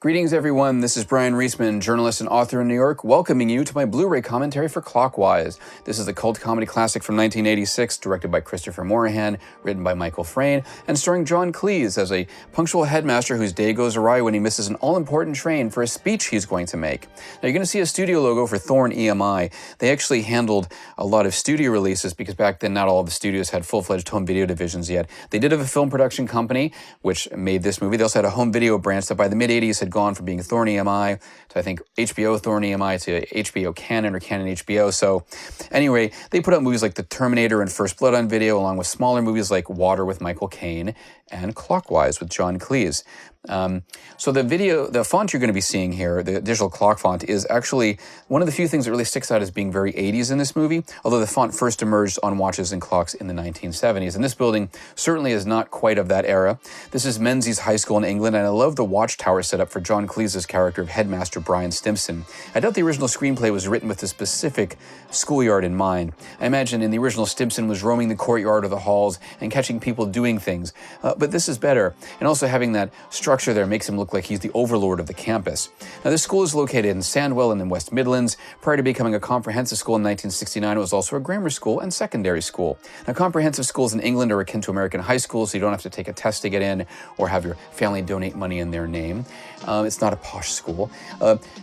Greetings, everyone. This is Bryan Reesman, journalist and author in New York, welcoming you to my Blu-ray commentary for Clockwise. This is the cult comedy classic from 1986, directed by Christopher Morahan, written by Michael Frayn, and starring John Cleese as a punctual headmaster whose day goes awry when he misses an all-important train for a speech he's going to make. Now, you're going to see a studio logo for Thorn EMI. They actually handled a lot of studio releases because back then not all of the studios had full-fledged home video divisions yet. They did have a film production company, which made this movie. They also had a home video branch that by the mid-'80s had gone from being Thorn EMI to, I think, HBO Thorn EMI to HBO Canon or Canon HBO. So anyway, they put out movies like The Terminator and First Blood on video, along with smaller movies like Water with Michael Caine and Clockwise with John Cleese. So the font you're going to be seeing here, the digital clock font, is actually one of the few things that really sticks out as being very 80s in this movie, although the font first emerged on watches and clocks in the 1970s. And this building certainly is not quite of that era. This is Menzies High School in England, and I love the watchtower setup for John Cleese's character of Headmaster Bryan Stimpson. I doubt the original screenplay was written with the specific schoolyard in mind. I imagine in the original Stimpson was roaming the courtyard or the halls and catching people doing things. But this is better. And also having that structure there makes him look like he's the overlord of the campus. Now, this school is located in Sandwell in the West Midlands. Prior to becoming a comprehensive school in 1969, it was also a grammar school and secondary school. Now, comprehensive schools in England are akin to American high schools, so you don't have to take a test to get in or have your family donate money in their name. It's not a posh school.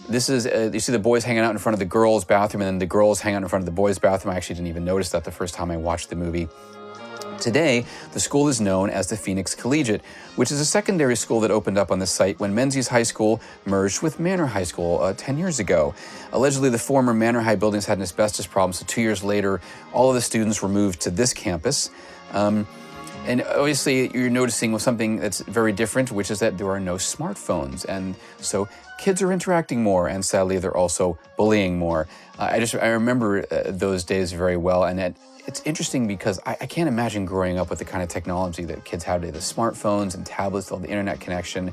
This is, you see the boys hanging out in front of the girls' bathroom, and then the girls hang out in front of the boys' bathroom. I actually didn't even notice that the first time I watched the movie. Today, the school is known as the Phoenix Collegiate, which is a secondary school that opened up on the site when Menzies High School merged with Manor High School 10 years ago. Allegedly, the former Manor High buildings had an asbestos problem, so 2 years later, all of the students were moved to this campus. And obviously, you're noticing something that's very different, which is that there are no smartphones. And so kids are interacting more, and sadly, they're also bullying more. I remember those days very well, and it's interesting because I can't imagine growing up with the kind of technology that kids have today, the smartphones and tablets, all the internet connection.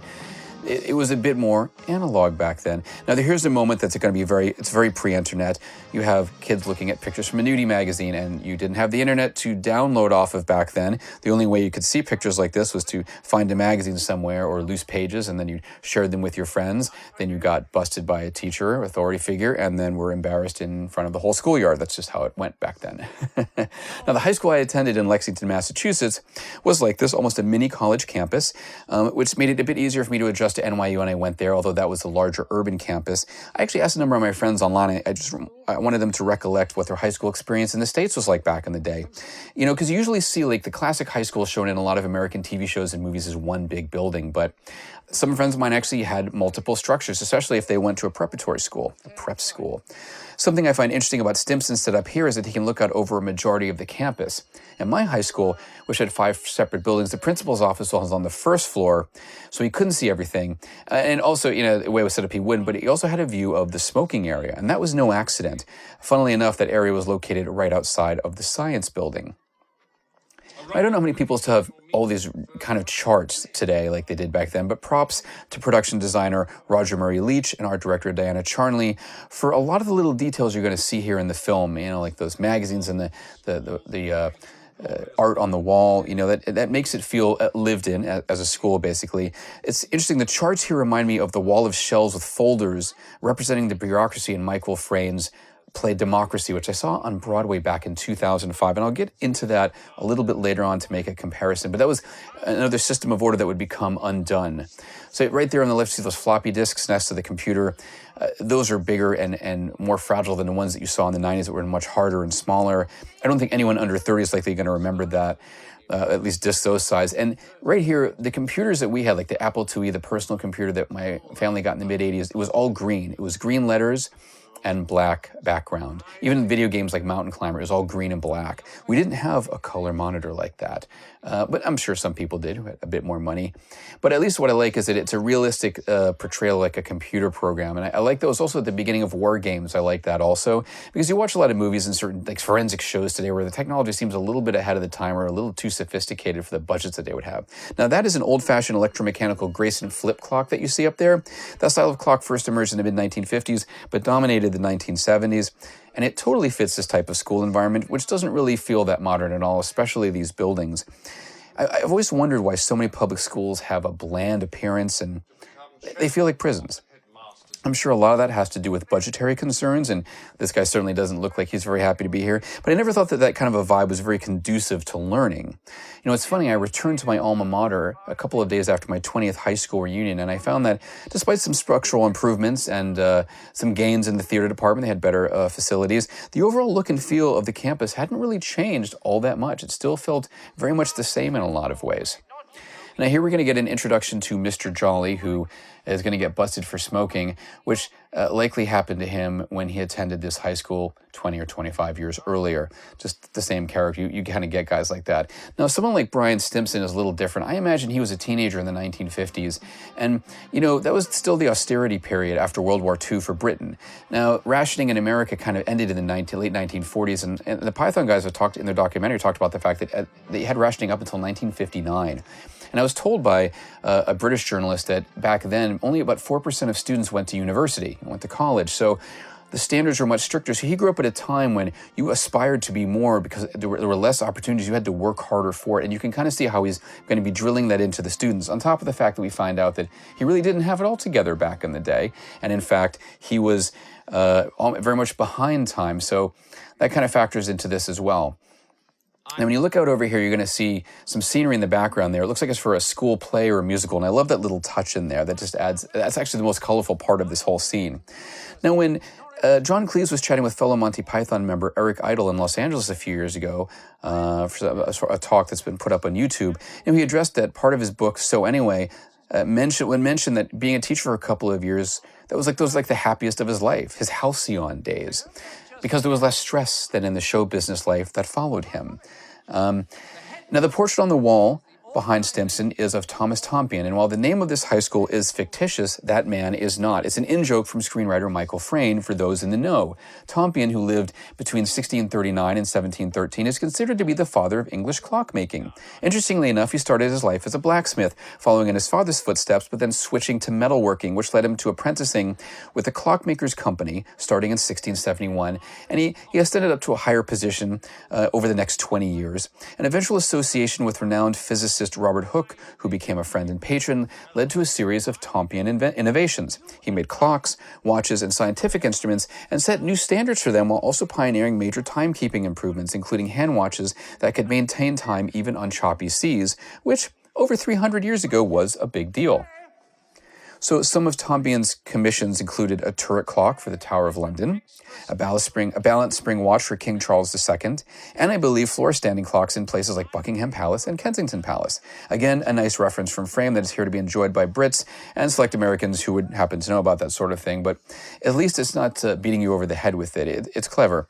It was a bit more analog back then. Now, here's a moment that's going to be it's very pre-internet. You have kids looking at pictures from a nudie magazine, and you didn't have the internet to download off of back then. The only way you could see pictures like this was to find a magazine somewhere or loose pages, and then you shared them with your friends. Then you got busted by a teacher or authority figure, and then were embarrassed in front of the whole schoolyard. That's just how it went back then. Now, the high school I attended in Lexington, Massachusetts was like this, almost a mini college campus, which made it a bit easier for me to adjust to NYU when I went there, although that was the larger urban campus. I actually asked a number of my friends online. I wanted them to recollect what their high school experience in the States was like back in the day. You know, because you usually see like the classic high school shown in a lot of American TV shows and movies as one big building, but some friends of mine actually had multiple structures, especially if they went to a preparatory school, a prep school. Something I find interesting about Stimpson's setup here is that he can look out over a majority of the campus. In my high school, which had 5 separate buildings, the principal's office was on the first floor, so he couldn't see everything. And also, you know, the way it was set up, he wouldn't, but he also had a view of the smoking area, and that was no accident. Funnily enough, that area was located right outside of the science building. I don't know how many people still have all these kind of charts today like they did back then, but props to production designer Roger Murray Leach and art director Diana Charnley for a lot of the little details you're going to see here in the film, you know, like those magazines and the art on the wall, you know, that makes it feel lived in as a school, basically. It's interesting, the charts here remind me of the wall of shells with folders representing the bureaucracy in Michael Frayn's play Democracy, which I saw on Broadway back in 2005, and I'll get into that a little bit later on to make a comparison, but that was another system of order that would become undone. So right there on the left, you see those floppy disks next to the computer. Those are bigger and more fragile than the ones that you saw in the 90s that were much harder and smaller. I don't think anyone under 30 is likely going to remember that. At least discs those size. And right here, the computers that we had, like the Apple IIe, the personal computer that my family got in the mid-'80s, it was all green. It was green letters and black background. Even video games like Mountain Climber, it was all green and black. We didn't have a color monitor like that. But I'm sure some people did who had a bit more money. But at least what I like is that it's a realistic portrayal like a computer program. And I like those also at the beginning of war games. I like that also. Because you watch a lot of movies and certain like forensic shows today where the technology seems a little bit ahead of the time or a little too sophisticated for the budgets that they would have. Now that is an old-fashioned electromechanical Grayson flip clock that you see up there. That style of clock first emerged in the mid-1950s, but dominated the 1970s. And it totally fits this type of school environment, which doesn't really feel that modern at all, especially these buildings. I've always wondered why so many public schools have a bland appearance and they feel like prisons. I'm sure a lot of that has to do with budgetary concerns, and this guy certainly doesn't look like he's very happy to be here. But I never thought that that kind of a vibe was very conducive to learning. You know, it's funny, I returned to my alma mater a couple of days after my 20th high school reunion, and I found that despite some structural improvements and some gains in the theater department, they had better facilities, the overall look and feel of the campus hadn't really changed all that much. It still felt very much the same in a lot of ways. Now here we're going to get an introduction to Mr. Jolly, who is going to get busted for smoking, which likely happened to him when he attended this high school 20 or 25 years earlier. Just the same character. You kind of get guys like that. Now, someone like Bryan Stimpson is a little different. I imagine he was a teenager in the 1950s. And, you know, that was still the austerity period after World War II for Britain. Now, rationing in America kind of ended in the late 1940s. And the Python guys have talked in their documentary talked about the fact that they had rationing up until 1959. And I was told by a British journalist that back then, only about 4% of students went to university, went to college. So the standards were much stricter. So he grew up at a time when you aspired to be more because there were less opportunities. You had to work harder for it. And you can kind of see how he's going to be drilling that into the students, on top of the fact that we find out that he really didn't have it all together back in the day. And in fact, he was very much behind time. So that kind of factors into this as well. Now, when you look out over here, you're going to see some scenery in the background there. It looks like it's for a school play or a musical, and I love that little touch in there. That just adds, that's actually the most colorful part of this whole scene. Now, when John Cleese was chatting with fellow Monty Python member Eric Idle in Los Angeles a few years ago for a talk that's been put up on YouTube, and he addressed that part of his book, So Anyway, mentioned that being a teacher for a couple of years, those was like the happiest of his life, his halcyon days, because there was less stress than in the show business life that followed him. Now, the portrait on the wall behind Stimpson is of Thomas Tompion, and while the name of this high school is fictitious, that man is not. It's an in-joke from screenwriter Michael Frayn for those in the know. Tompion, who lived between 1639 and 1713, is considered to be the father of English clockmaking. Interestingly enough, he started his life as a blacksmith, following in his father's footsteps, but then switching to metalworking, which led him to apprenticing with the Clockmakers' Company, starting in 1671, and he ascended up to a higher position over the next 20 years. An eventual association with renowned physicist Robert Hooke, who became a friend and patron, led to a series of Tompion innovations. He made clocks, watches, and scientific instruments, and set new standards for them while also pioneering major timekeeping improvements, including hand watches that could maintain time even on choppy seas, which over 300 years ago was a big deal. So some of Tompion's commissions included a turret clock for the Tower of London, a balance spring watch for King Charles II, and I believe floor-standing clocks in places like Buckingham Palace and Kensington Palace. Again, a nice reference from Frame that is here to be enjoyed by Brits and select Americans who would happen to know about that sort of thing, but at least it's not beating you over the head with it. It's clever.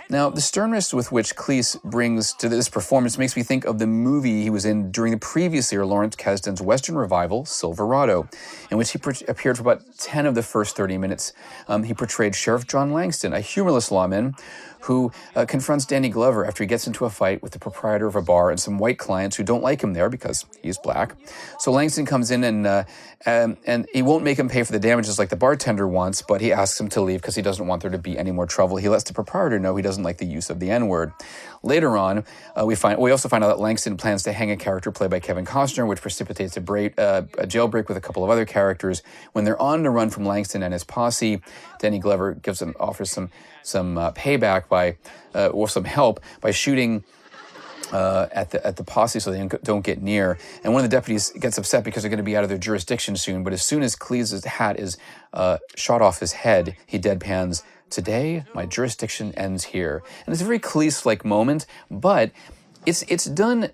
Now, the sternness with which Cleese brings to this performance makes me think of the movie he was in during the previous year, Lawrence Kasdan's Western revival, Silverado, in which he appeared for about 10 of the first 30 minutes. He portrayed Sheriff John Langston, a humorless lawman who confronts Danny Glover after he gets into a fight with the proprietor of a bar and some white clients who don't like him there because he's black. So Langston comes in and he won't make him pay for the damages like the bartender wants, but he asks him to leave because he doesn't want there to be any more trouble. He lets the proprietor know he doesn't like the use of the N-word. Later on, we also find out that Langston plans to hang a character played by Kevin Costner, which precipitates a jailbreak with a couple of other characters. When they're on the run from Langston and his posse, Danny Glover offers some payback or some help by shooting at the posse so they don't get near. And one of the deputies gets upset because they're going to be out of their jurisdiction soon. But as soon as Cleese's hat is shot off his head, he deadpans, "Today, my jurisdiction ends here." And it's a very Cleese-like moment, but it's done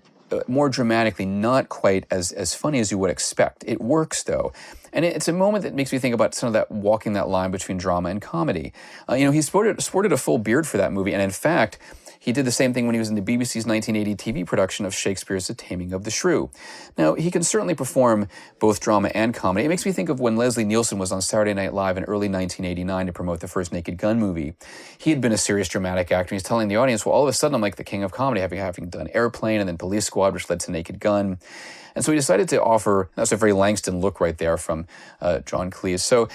more dramatically, not quite as funny as you would expect. It works, though. And it's a moment that makes me think about some of that walking that line between drama and comedy. He sported a full beard for that movie, and in fact, he did the same thing when he was in the BBC's 1980 TV production of Shakespeare's The Taming of the Shrew. Now, he can certainly perform both drama and comedy. It makes me think of when Leslie Nielsen was on Saturday Night Live in early 1989 to promote the first Naked Gun movie. He had been a serious dramatic actor, and he's telling the audience, well, all of a sudden I'm like the king of comedy, having done Airplane and then Police Squad, which led to Naked Gun. And so he decided to offer, that's a very Langston look right there from John Cleese. So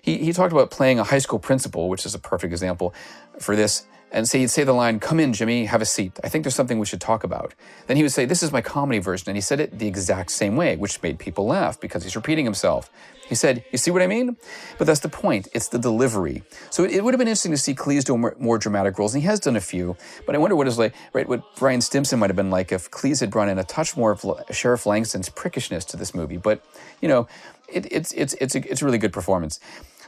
he talked about playing a high school principal, which is a perfect example for this. and say he'd say the line, "Come in, Jimmy, have a seat. I think there's something we should talk about." Then he would say, "This is my comedy version," and he said it the exact same way, which made people laugh because he's repeating himself. He said, "You see what I mean?" But that's the point. It's the delivery. So it would have been interesting to see Cleese do more dramatic roles, and he has done a few. But I wonder what it's like, right? What Brian Stimpson might have been like if Cleese had brought in a touch more of Sheriff Langston's prickishness to this movie. But it's a really good performance.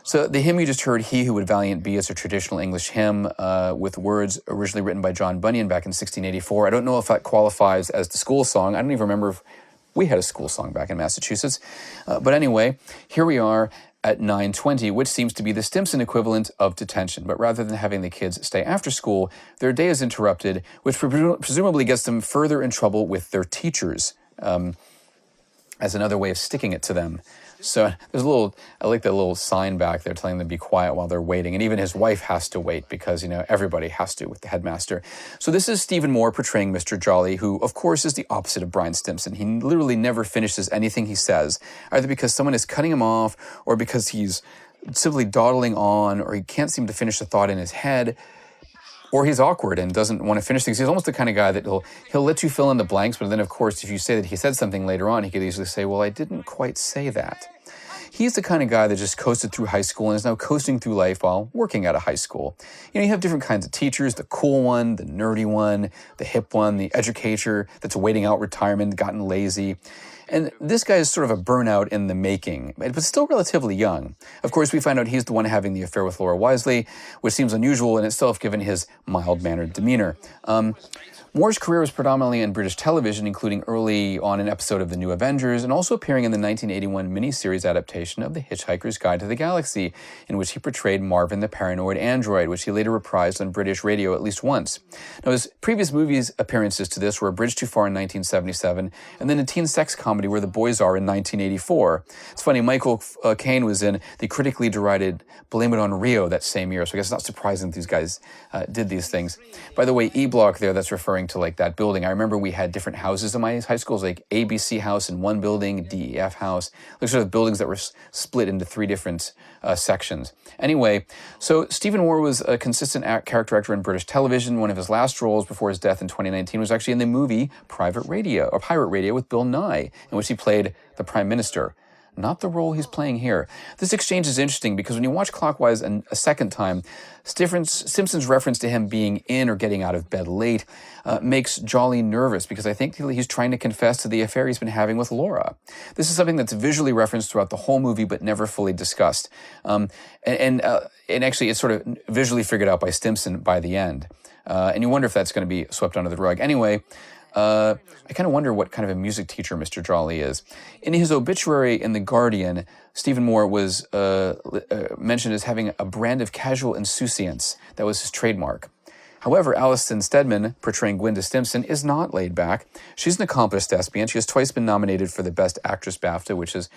So the hymn you just heard, "He Who Would Valiant Be," is a traditional English hymn with words originally written by John Bunyan back in 1684. I don't know if that qualifies as the school song. I don't even remember if we had a school song back in Massachusetts. But anyway, here we are at 9:20, which seems to be the Stimpson equivalent of detention. But rather than having the kids stay after school, their day is interrupted, which presumably gets them further in trouble with their teachers, as another way of sticking it to them. So there's I like that little sign back there telling them to be quiet while they're waiting. And even his wife has to wait because, everybody has to with the headmaster. So this is Stephen Moore portraying Mr. Jolly, who, of course, is the opposite of Brian Stimpson. He literally never finishes anything he says, either because someone is cutting him off or because he's simply dawdling on or he can't seem to finish a thought in his head. Or he's awkward and doesn't want to finish things. He's almost the kind of guy that he'll let you fill in the blanks, but then, of course, if you say that he said something later on, he could easily say, "Well, I didn't quite say that." He's the kind of guy that just coasted through high school and is now coasting through life while working at a high school. You have different kinds of teachers, the cool one, the nerdy one, the hip one, the educator that's waiting out retirement, gotten lazy. And this guy is sort of a burnout in the making, but still relatively young. Of course, we find out he's the one having the affair with Laura Wisely, which seems unusual in itself given his mild-mannered demeanor. Moore's career was predominantly in British television, including early on an episode of The New Avengers, and also appearing in the 1981 miniseries adaptation of The Hitchhiker's Guide to the Galaxy, in which he portrayed Marvin the Paranoid Android, which he later reprised on British radio at least once. Now, his previous movies appearances to this were A Bridge Too Far in 1977, and then a teen sex comedy Where the Boys Are in 1984. It's funny, Michael Caine was in the critically derided Blame It on Rio that same year, so I guess it's not surprising that these guys did these things. By the way, E-Block there, that's referring to like that building. I remember we had different houses in my high schools, like ABC house in one building, DEF house, like sort of buildings that were split into three different sections. Anyway, so Stephen Moore was a consistent character actor in British television. One of his last roles before his death in 2019 was actually in the movie Pirate Radio with Bill Nye, in which he played the Prime Minister. Not the role he's playing here. This exchange is interesting because when you watch Clockwise a second time, Simpson's reference to him being in or getting out of bed late makes Jolly nervous because I think he's trying to confess to the affair he's been having with Laura. This is something that's visually referenced throughout the whole movie but never fully discussed. And actually it's sort of visually figured out by Stimpson by the end. And you wonder if that's going to be swept under the rug. Anyway, I kind of wonder what kind of a music teacher Mr. Jolly is. In his obituary in The Guardian, Stephen Moore was mentioned as having a brand of casual insouciance. That was his trademark. However, Alison Steadman, portraying Gwenda Stimpson, is not laid back. She's an accomplished thespian. She has twice been nominated for the Best Actress BAFTA, which is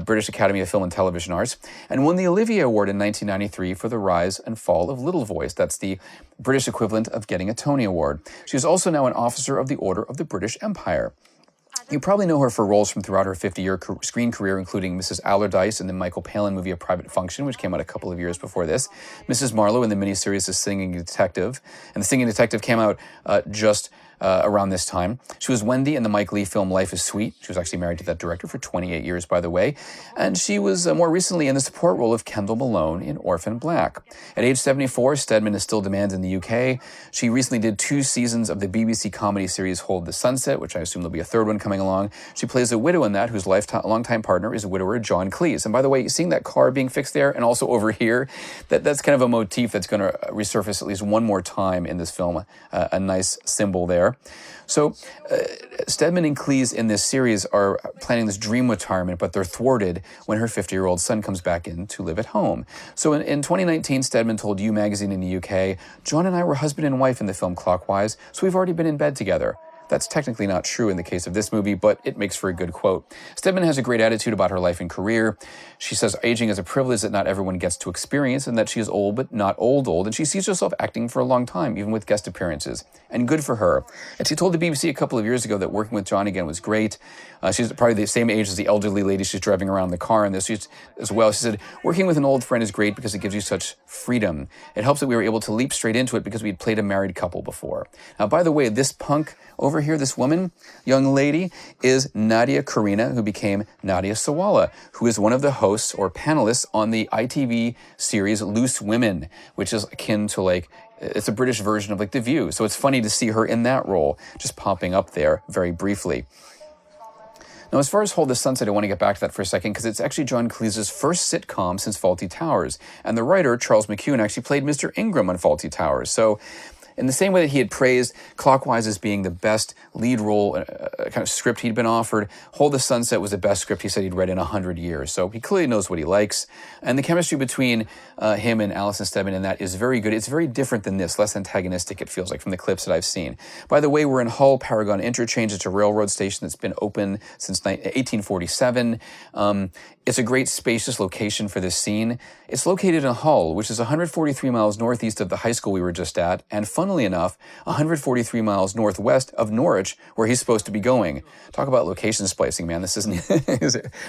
British Academy of Film and Television Arts, and won the Olivier Award in 1993 for The Rise and Fall of Little Voice. That's the British equivalent of getting a Tony Award. She is also now an officer of the Order of the British Empire. You probably know her for roles from throughout her 50-year screen career, including Mrs. Allardyce in the Michael Palin movie A Private Function, which came out a couple of years before this, Mrs. Marlowe in the miniseries The Singing Detective, and The Singing Detective came out just around this time. She was Wendy in the Mike Leigh film Life is Sweet. She was actually married to that director for 28 years, by the way. And she was more recently in the support role of Kendall Malone in Orphan Black. At age 74, Steadman is still demand in the UK. She recently did 2 seasons of the BBC comedy series Hold the Sunset, which I assume there'll be a third one coming along. She plays a widow in that, whose longtime partner is widower John Cleese. And by the way, seeing that car being fixed there and also over here, that's kind of a motif that's going to resurface at least one more time in this film, a nice symbol there. So Steadman and Cleese in this series are planning this dream retirement, but they're thwarted when her 50-year-old son comes back in to live at home. So in 2019, Steadman told You magazine in the UK, "John and I were husband and wife in the film Clockwise, so we've already been in bed together." That's technically not true in the case of this movie, but it makes for a good quote. Stedman has a great attitude about her life and career. She says aging is a privilege that not everyone gets to experience, and that she is old, but not old, and she sees herself acting for a long time, even with guest appearances. And good for her. And she told the BBC a couple of years ago that working with John again was great. She's probably the same age as the elderly lady she's driving around the car in this as well. She said, working with an old friend is great because it gives you such freedom. It helps that we were able to leap straight into it because we'd played a married couple before. Now, by the way, this punk over here, this woman, young lady, is Nadia Karina, who became Nadia Sawalha, who is one of the hosts or panelists on the ITV series Loose Women, which is akin to it's a British version of The View. So it's funny to see her in that role, just popping up there very briefly. Now, as far as Hold the Sunset, I want to get back to that for a second because it's actually John Cleese's first sitcom since Fawlty Towers. And the writer, Charles McEwan, actually played Mr. Ingram on Fawlty Towers. So in the same way that he had praised Clockwise as being the best lead role kind of script he'd been offered, Hold the Sunset was the best script he said he'd read in 100 years. So he clearly knows what he likes. And the chemistry between him and Alison Steadman in that is very good. It's very different than this, less antagonistic, it feels like, from the clips that I've seen. By the way, we're in Hull Paragon Interchange. It's a railroad station that's been open since 1847. It's a great spacious location for this scene. It's located in Hull, which is 143 miles northeast of the high school we were just at, and funnily enough, 143 miles northwest of Norwich, where he's supposed to be going. Talk about location splicing, man. This isn't,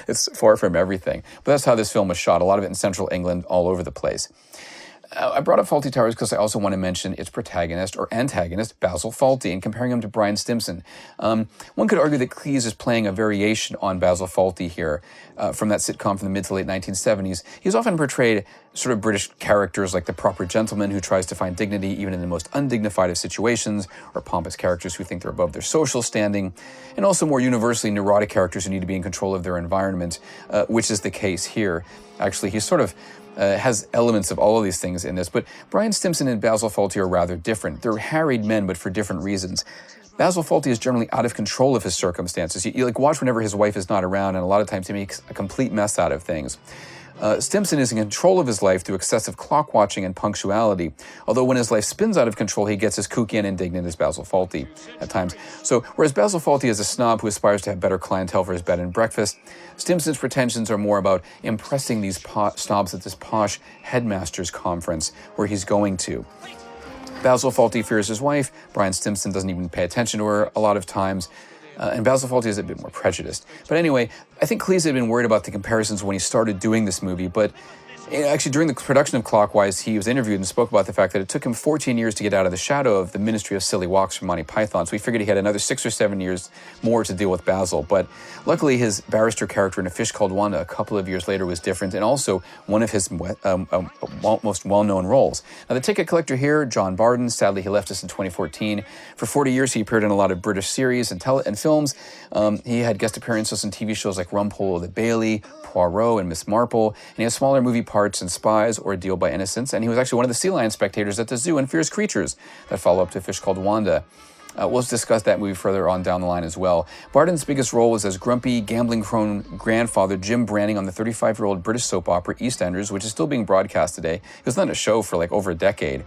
it's far from everything. But that's how this film was shot. A lot of it in central England, all over the place. I brought up Fawlty Towers because I also want to mention its protagonist or antagonist, Basil Fawlty, and comparing him to Bryan Stimpson. One could argue that Cleese is playing a variation on Basil Fawlty here from that sitcom from the mid to late 1970s. He's often portrayed sort of British characters like the proper gentleman who tries to find dignity even in the most undignified of situations, or pompous characters who think they're above their social standing, and also more universally neurotic characters who need to be in control of their environment, which is the case here. Actually, he's sort of has elements of all of these things in this, but Bryan Stimpson and Basil Fawlty are rather different. They're harried men, but for different reasons. Basil Fawlty is generally out of control of his circumstances. You watch whenever his wife is not around, and a lot of times he makes a complete mess out of things. Stimpson is in control of his life through excessive clock watching and punctuality, although when his life spins out of control, he gets as kooky and indignant as Basil Fawlty at times. So, whereas Basil Fawlty is a snob who aspires to have better clientele for his bed and breakfast, Stimpson's pretensions are more about impressing these snobs at this posh Headmasters Conference where he's going to. Basil Fawlty fears his wife. Bryan Stimpson doesn't even pay attention to her a lot of times. And Basil Fawlty is a bit more prejudiced. But anyway, I think Cleese had been worried about the comparisons when he started doing this movie, but actually during the production of Clockwise, he was interviewed and spoke about the fact that it took him 14 years to get out of the shadow of the Ministry of Silly Walks from Monty Python, so he figured he had another 6 or 7 years more to deal with Basil. But luckily, his barrister character in A Fish Called Wanda a couple of years later was different, and also one of his most well-known roles. Now, the ticket collector here, John Barden, sadly he left us in 2014. For 40 years, he appeared in a lot of British series and films. He had guest appearances in TV shows like Rumpole the Bailey, Poirot, and Miss Marple, and he has smaller movie parts in Spies or A Deal by Innocence, and he was actually one of the sea lion spectators at the zoo in Fierce Creatures that follow up to A Fish Called Wanda. We'll discuss that movie further on down the line as well. Barden's biggest role was as grumpy, gambling-prone grandfather Jim Branning on the 35-year-old British soap opera EastEnders, which is still being broadcast today. He was on a show for over a decade.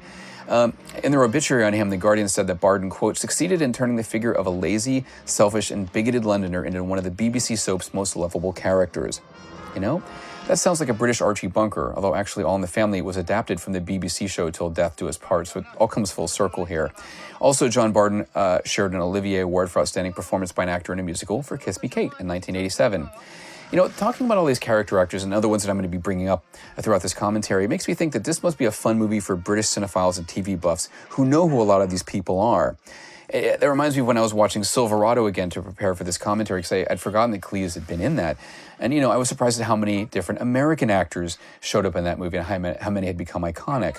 In their obituary on him, The Guardian said that Barden, quote, succeeded in turning the figure of a lazy, selfish, and bigoted Londoner into one of the BBC soap's most lovable characters. You know? That sounds like a British Archie Bunker, although actually All in the Family was adapted from the BBC show Till Death Do Us Part, so it all comes full circle here. Also, John Barden shared an Olivier Award for Outstanding Performance by an Actor in a Musical for Kiss Me Kate in 1987. You know, talking about all these character actors and other ones that I'm going to be bringing up throughout this commentary makes me think that this must be a fun movie for British cinephiles and TV buffs who know who a lot of these people are. That reminds me of when I was watching Silverado again to prepare for this commentary, because I'd forgotten that Cleese had been in that. And, you know, I was surprised at how many different American actors showed up in that movie and how many had become iconic.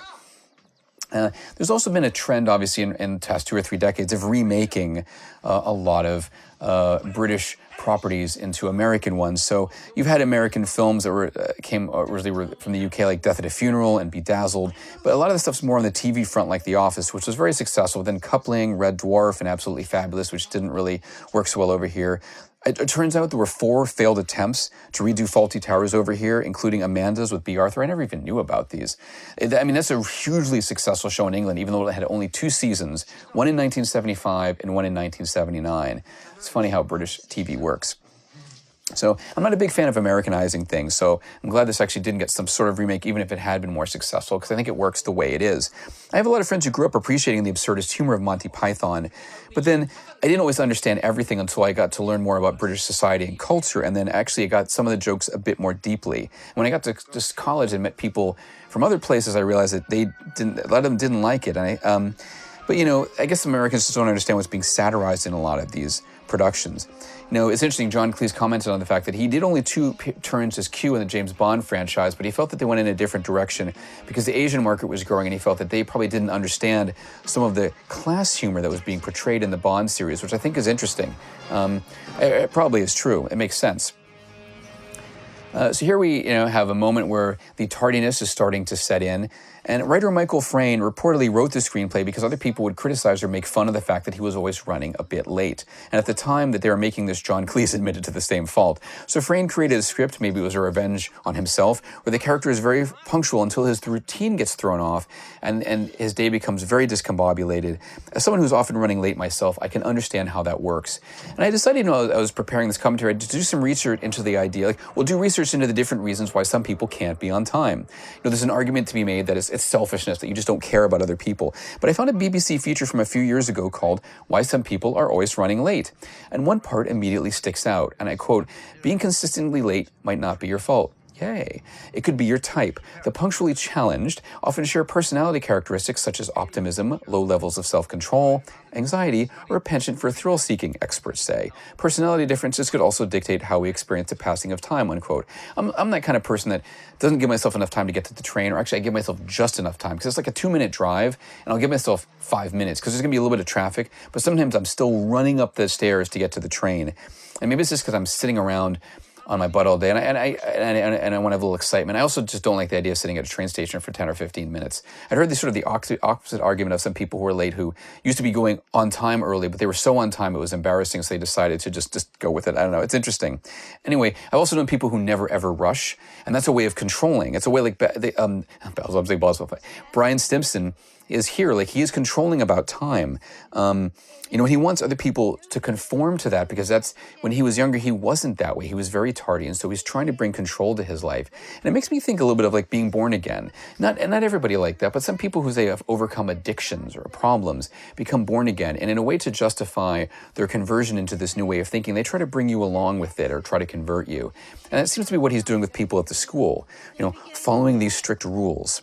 There's also been a trend, obviously, in the past 2 or 3 decades of remaking a lot of British properties into American ones. So you've had American films that came originally from the UK, like Death at a Funeral and Bedazzled, but a lot of the stuff's more on the TV front, like The Office, which was very successful. Then Coupling, Red Dwarf, and Absolutely Fabulous, which didn't really work so well over here. It turns out there were 4 failed attempts to redo Fawlty Towers over here, including Amanda's with B. Arthur. I never even knew about these. I mean, that's a hugely successful show in England, even though it had only 2 seasons, one in 1975 and one in 1979. It's funny how British TV works. So I'm not a big fan of Americanizing things, so I'm glad this actually didn't get some sort of remake, even if it had been more successful, because I think it works the way it is. I have a lot of friends who grew up appreciating the absurdist humor of Monty Python, but then I didn't always understand everything until I got to learn more about British society and culture, and then actually I got some of the jokes a bit more deeply. When I got to just college and met people from other places, I realized that a lot of them didn't like it. But you know, I guess Americans just don't understand what's being satirized in a lot of these productions. You know, it's interesting, John Cleese commented on the fact that he did only 2 turns as Q in the James Bond franchise, but he felt that they went in a different direction because the Asian market was growing, and he felt that they probably didn't understand some of the class humor that was being portrayed in the Bond series, which I think is interesting. It probably is true. It makes sense. So here we have a moment where the tardiness is starting to set in, and writer Michael Frayn reportedly wrote the screenplay because other people would criticize or make fun of the fact that he was always running a bit late. And at the time that they were making this, John Cleese admitted to the same fault. So Frayn created a script, maybe it was a revenge on himself, where the character is very punctual until his routine gets thrown off and his day becomes very discombobulated. As someone who's often running late myself, I can understand how that works. And I decided, I was preparing this commentary to do some research into the idea, we'll do research into the different reasons why some people can't be on time. There's an argument to be made that it's selfishness, that you just don't care about other people. But I found a BBC feature from a few years ago called Why Some People Are Always Running Late. And one part immediately sticks out, and I quote, "Being consistently late might not be your fault. Yay. It could be your type. The punctually challenged often share personality characteristics such as optimism, low levels of self-control, anxiety, or a penchant for thrill-seeking, experts say. Personality differences could also dictate how we experience the passing of time," unquote. I'm that kind of person that doesn't give myself enough time to get to the train, or actually I give myself just enough time, because it's like a 2-minute drive, and I'll give myself 5 minutes, because there's going to be a little bit of traffic, but sometimes I'm still running up the stairs to get to the train. And maybe it's just because I'm sitting around on my butt all day, and I want to have a little excitement. I also just don't like the idea of sitting at a train station for 10 or 15 minutes. I'd heard the opposite argument of some people who were late who used to be going on time early, but they were so on time it was embarrassing, so they decided to just go with it. I don't know. It's interesting. Anyway, I've also known people who never ever rush, and that's a way of controlling. It's a way like Bryan Stimpson is here, like he is controlling about time. He wants other people to conform to that, because that's when he was younger, he wasn't that way. He was very tardy, and so he's trying to bring control to his life. And it makes me think a little bit of like being born again. Not everybody like that, but some people who say have overcome addictions or problems become born again. And in a way to justify their conversion into this new way of thinking, they try to bring you along with it or try to convert you. And that seems to be what he's doing with people at the school, following these strict rules.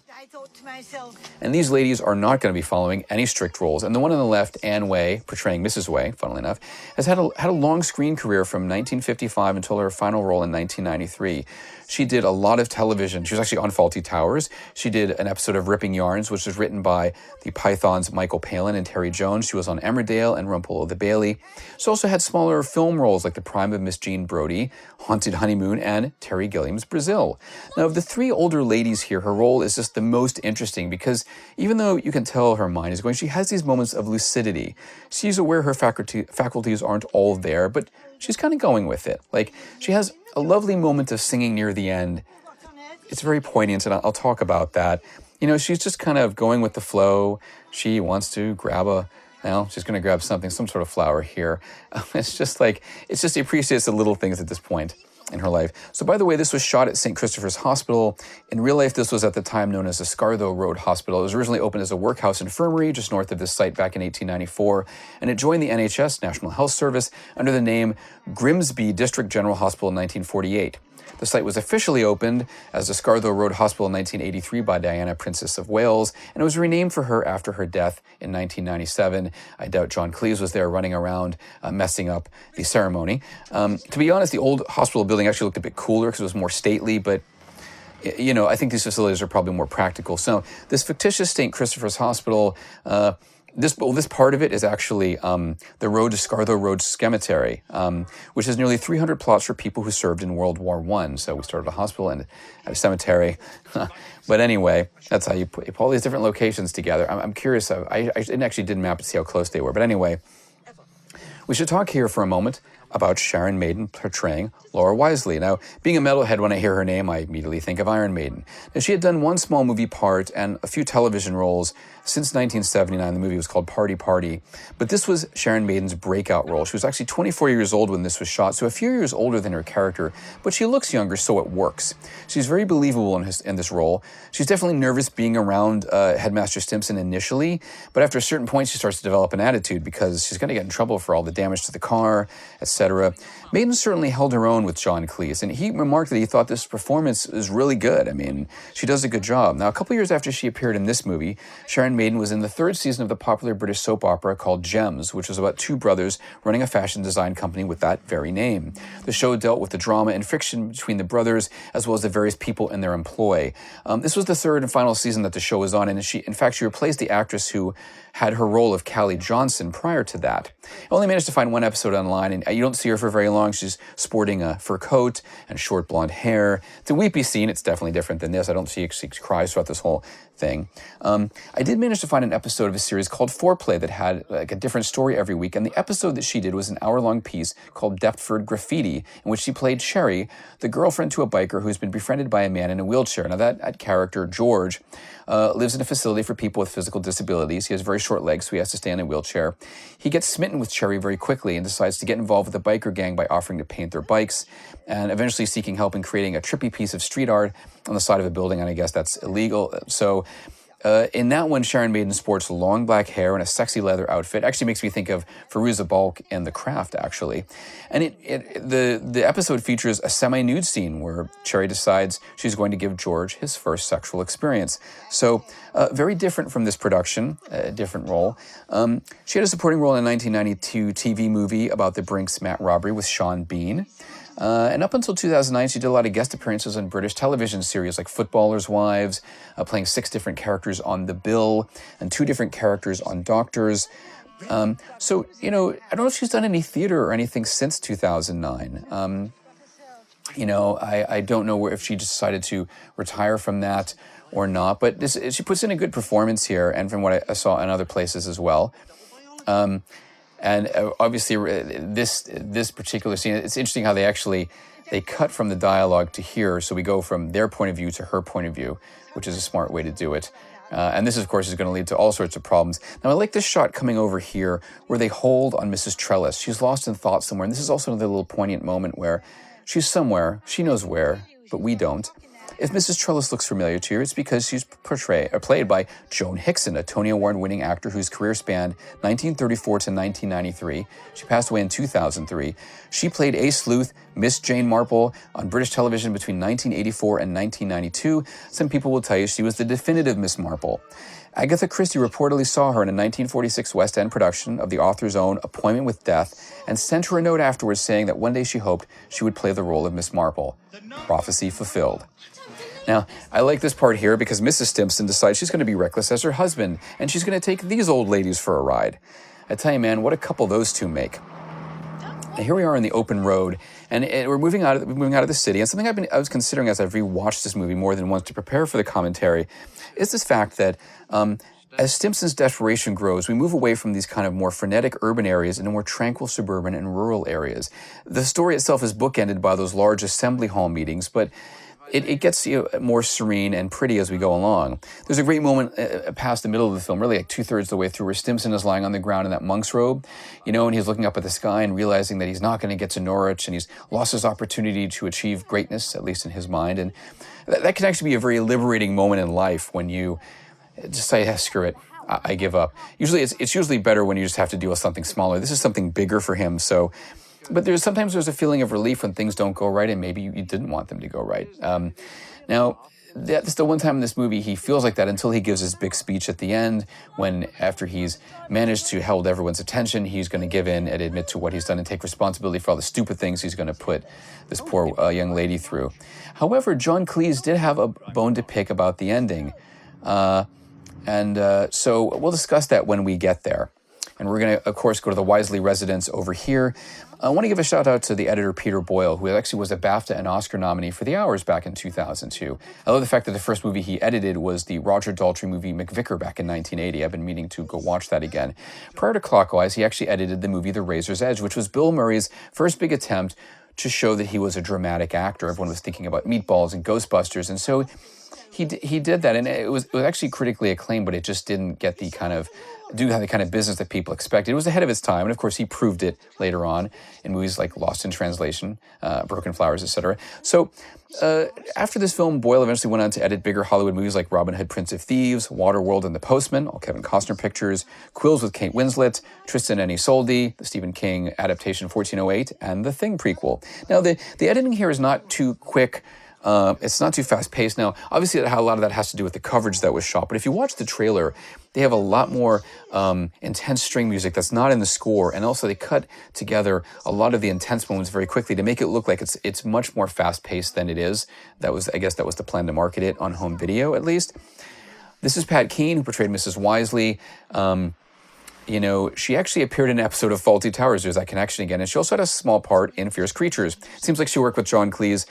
And these ladies are not going to be following any strict rules. And the one on the left, Anne Way, portraying Mrs. Way, funnily enough, has had a long screen career from 1955 until her final role in 1993. She did a lot of television. She was actually on Fawlty Towers. She did an episode of Ripping Yarns, which was written by the Pythons Michael Palin and Terry Jones. She was on Emmerdale and Rumpole of the Bailey. She also had smaller film roles like The Prime of Miss Jean Brodie, Haunted Honeymoon, and Terry Gilliam's Brazil. Now, of the 3 older ladies here, her role is just the most interesting because even though you can tell her mind is going, she has these moments of lucidity. She's aware her faculties aren't all there, but she's kind of going with it. Like, she has a lovely moment of singing near the end. It's very poignant, and I'll talk about that. She's just kind of going with the flow. She wants to grab she's going to grab some sort of flower here. It's just he appreciates the little things at this point in her life. So by the way, this was shot at St. Christopher's Hospital. In real life, this was at the time known as the Scartho Road Hospital. It was originally opened as a workhouse infirmary just north of this site back in 1894, and it joined the NHS, National Health Service, under the name Grimsby District General Hospital in 1948. The site was officially opened as the Scartho Road Hospital in 1983 by Diana, Princess of Wales, and it was renamed for her after her death in 1997. I doubt John Cleese was there running around messing up the ceremony. To be honest, the old hospital building actually looked a bit cooler because it was more stately, but I think these facilities are probably more practical. So this fictitious St. Christopher's Hospital, this part of it is actually the Road to Scartho Road Cemetery, which has nearly 300 plots for people who served in World War I. So we started a hospital and at a cemetery. But anyway, that's how you put all these different locations together. I'm curious. I actually didn't map to see how close they were. But anyway, we should talk here for a moment about Sharon Maiden portraying Laura Wisely. Now, being a metalhead, when I hear her name, I immediately think of Iron Maiden. Now, she had done one small movie part and a few television roles since 1979. The movie was called Party Party. But this was Sharon Maiden's breakout role. She was actually 24 years old when this was shot, so a few years older than her character, but she looks younger, so it works. She's very believable in this role. She's definitely nervous being around Headmaster Stimpson initially, but after a certain point, she starts to develop an attitude because she's going to get in trouble for all the damage to the car, etc. Maiden certainly held her own with John Cleese, and he remarked that he thought this performance is really good. I mean, she does a good job. Now, a couple years after she appeared in this movie, Sharon Maiden was in the third season of the popular British soap opera called Gems, which was about two brothers running a fashion design company with that very name. The show dealt with the drama and friction between the brothers, as well as the various people in their employ. This was the third and final season that the show was on, and she replaced the actress who had her role of Callie Johnson prior to that. I only managed to find one episode online, and you don't see her for very long. She's sporting a fur coat and short blonde hair. It's a weepy scene. It's definitely different than this. I don't see she cries throughout this whole thing. I did manage to find an episode of a series called Foreplay that had like a different story every week, and the episode that she did was an hour-long piece called Deptford Graffiti, in which she played Sherry, the girlfriend to a biker who's been befriended by a man in a wheelchair. Now that character, George, lives in a facility for people with physical disabilities. He has very short legs, so he has to stay in a wheelchair. He gets smitten with Sherry very quickly and decides to get involved with the biker gang by offering to paint their bikes and eventually seeking help in creating a trippy piece of street art on the side of a building, and I guess that's illegal. So in that one, Sharon Maiden sports long black hair and a sexy leather outfit. Actually makes me think of Fairuza Balk in The Craft, actually. And the episode features a semi-nude scene where Cherry decides she's going to give George his first sexual experience. So very different from this production, a different role. She had a supporting role in a 1992 TV movie about the Brinks Mat robbery with Sean Bean. And up until 2009, she did a lot of guest appearances on British television series like Footballers' Wives, playing 6 different characters on The Bill and 2 different characters on Doctors. So, I don't know if she's done any theater or anything since 2009. I don't know if she decided to retire from that or not, but she puts in a good performance here, and from what I saw in other places as well. And obviously, this particular scene, it's interesting how they cut from the dialogue to here, so we go from their point of view to her point of view, which is a smart way to do it. And this, of course, is going to lead to all sorts of problems. Now, I like this shot coming over here where they hold on Mrs. Trellis. She's lost in thought somewhere, and this is also another little poignant moment where she's somewhere, she knows where, but we don't. If Mrs. Trellis looks familiar to you, it's because she's played by Joan Hickson, a Tony Award-winning actor whose career spanned 1934 to 1993. She passed away in 2003. She played A. Sleuth, Miss Jane Marple, on British television between 1984 and 1992. Some people will tell you she was the definitive Miss Marple. Agatha Christie reportedly saw her in a 1946 West End production of the author's own Appointment with Death and sent her a note afterwards saying that one day she hoped she would play the role of Miss Marple. Prophecy fulfilled. Now, I like this part here because Mrs. Stimpson decides she's going to be reckless as her husband, and she's going to take these old ladies for a ride. I tell you, man, what a couple those two make. Now, here we are on the open road, and we're moving out of the city. And something I was considering as I've rewatched this movie more than once to prepare for the commentary is this fact that as Stimpson's desperation grows, we move away from these kind of more frenetic urban areas into more tranquil suburban and rural areas. The story itself is bookended by those large assembly hall meetings, but it gets more serene and pretty as we go along. There's a great moment past the middle of the film, really like 2/3 of the way through, where Stimpson is lying on the ground in that monk's robe, and he's looking up at the sky and realizing that he's not going to get to Norwich and he's lost his opportunity to achieve greatness, at least in his mind. And that can actually be a very liberating moment in life when you just say, screw it, I give up. Usually, it's usually better when you just have to deal with something smaller. This is something bigger for him, so... But sometimes there's a feeling of relief when things don't go right, and maybe you didn't want them to go right. Now, that's the one time in this movie he feels like that until he gives his big speech at the end, when after he's managed to hold everyone's attention, he's going to give in and admit to what he's done and take responsibility for all the stupid things he's going to put this poor young lady through. However, John Cleese did have a bone to pick about the ending, so we'll discuss that when we get there. And we're going to, of course, go to the Wisely residence over here. I want to give a shout out to the editor, Peter Boyle, who actually was a BAFTA and Oscar nominee for The Hours back in 2002. I love the fact that the first movie he edited was the Roger Daltrey movie McVicker back in 1980. I've been meaning to go watch that again. Prior to Clockwise, he actually edited the movie The Razor's Edge, which was Bill Murray's first big attempt to show that he was a dramatic actor. Everyone was thinking about Meatballs and Ghostbusters, and so he did that, and it was actually critically acclaimed, but it just didn't get the kind of business that people expected. It was ahead of its time, and of course he proved it later on in movies like Lost in Translation, Broken Flowers, etc. So after this film, Boyle eventually went on to edit bigger Hollywood movies like Robin Hood, Prince of Thieves, Waterworld and The Postman, all Kevin Costner pictures, Quills with Kate Winslet, Tristan and Isolde, the Stephen King adaptation 1408, and The Thing prequel. Now, the editing here is not too quick. It's not too fast-paced. Now, obviously, a lot of that has to do with the coverage that was shot. But if you watch the trailer, they have a lot more intense string music that's not in the score. And also, they cut together a lot of the intense moments very quickly to make it look like it's much more fast-paced than it is. I guess that was the plan to market it on home video, at least. This is Pat Keane, who portrayed Mrs. Wisely. She actually appeared in an episode of Fawlty Towers. There's that connection again. And she also had a small part in Fierce Creatures. It seems like she worked with John Cleese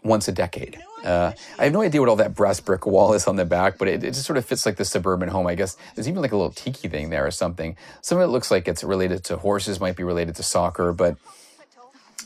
once a decade. I have no idea what all that brass brick wall is on the back, but it just sort of fits like the suburban home. I guess there's even like a little tiki thing there or something. Some of it looks like it's related to horses, might be related to soccer, but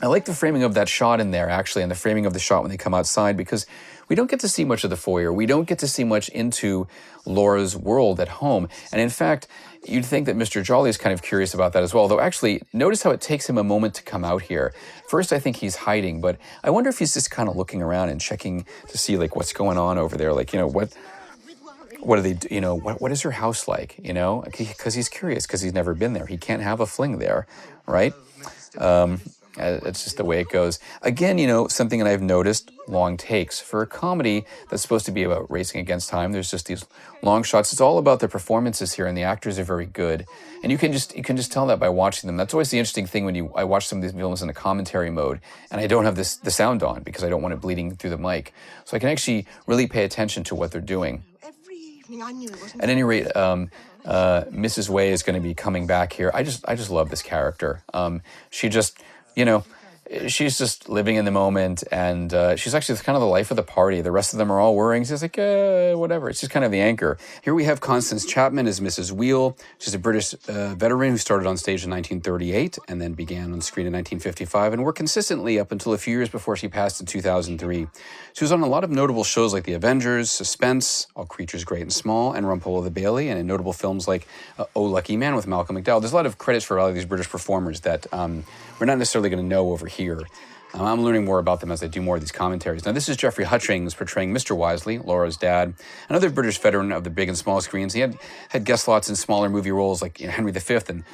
I like the framing of that shot in there, actually, and the framing of the shot when they come outside, because we don't get to see much of the foyer. We don't get to see much into Laura's world at home. And in fact, you'd think that Mr. Jolly is kind of curious about that as well. Though actually, notice how it takes him a moment to come out here. First, I think he's hiding, but I wonder if he's just kind of looking around and checking to see like what's going on over there. Like, what are they, what is her house like? Because he's curious, because he's never been there. He can't have a fling there, right? It's just the way it goes. Again, something that I've noticed, long takes. For a comedy that's supposed to be about racing against time, there's just these long shots. It's all about the performances here, and the actors are very good. And you can just tell that by watching them. That's always the interesting thing when I watch some of these films in a commentary mode, and I don't have the sound on because I don't want it bleeding through the mic. So I can actually really pay attention to what they're doing. At any rate, Mrs. Way is going to be coming back here. I just love this character. She just... she's just living in the moment, and she's actually kind of the life of the party. The rest of them are all worrying. She's like, whatever. It's just kind of the anchor. Here we have Constance Chapman as Mrs. Wheel. She's a British veteran who started on stage in 1938 and then began on screen in 1955 and worked consistently up until a few years before she passed in 2003. She was on a lot of notable shows like The Avengers, Suspense, All Creatures Great and Small, and Rumpole the Bailey, and in notable films like Oh Lucky Man with Malcolm McDowell. There's a lot of credits for a lot of these British performers that we're not necessarily going to know over here. I'm learning more about them as I do more of these commentaries. Now, this is Geoffrey Hutchings portraying Mr. Wisely, Laura's dad, another British veteran of the big and small screens. He had guest slots in smaller movie roles like Henry V and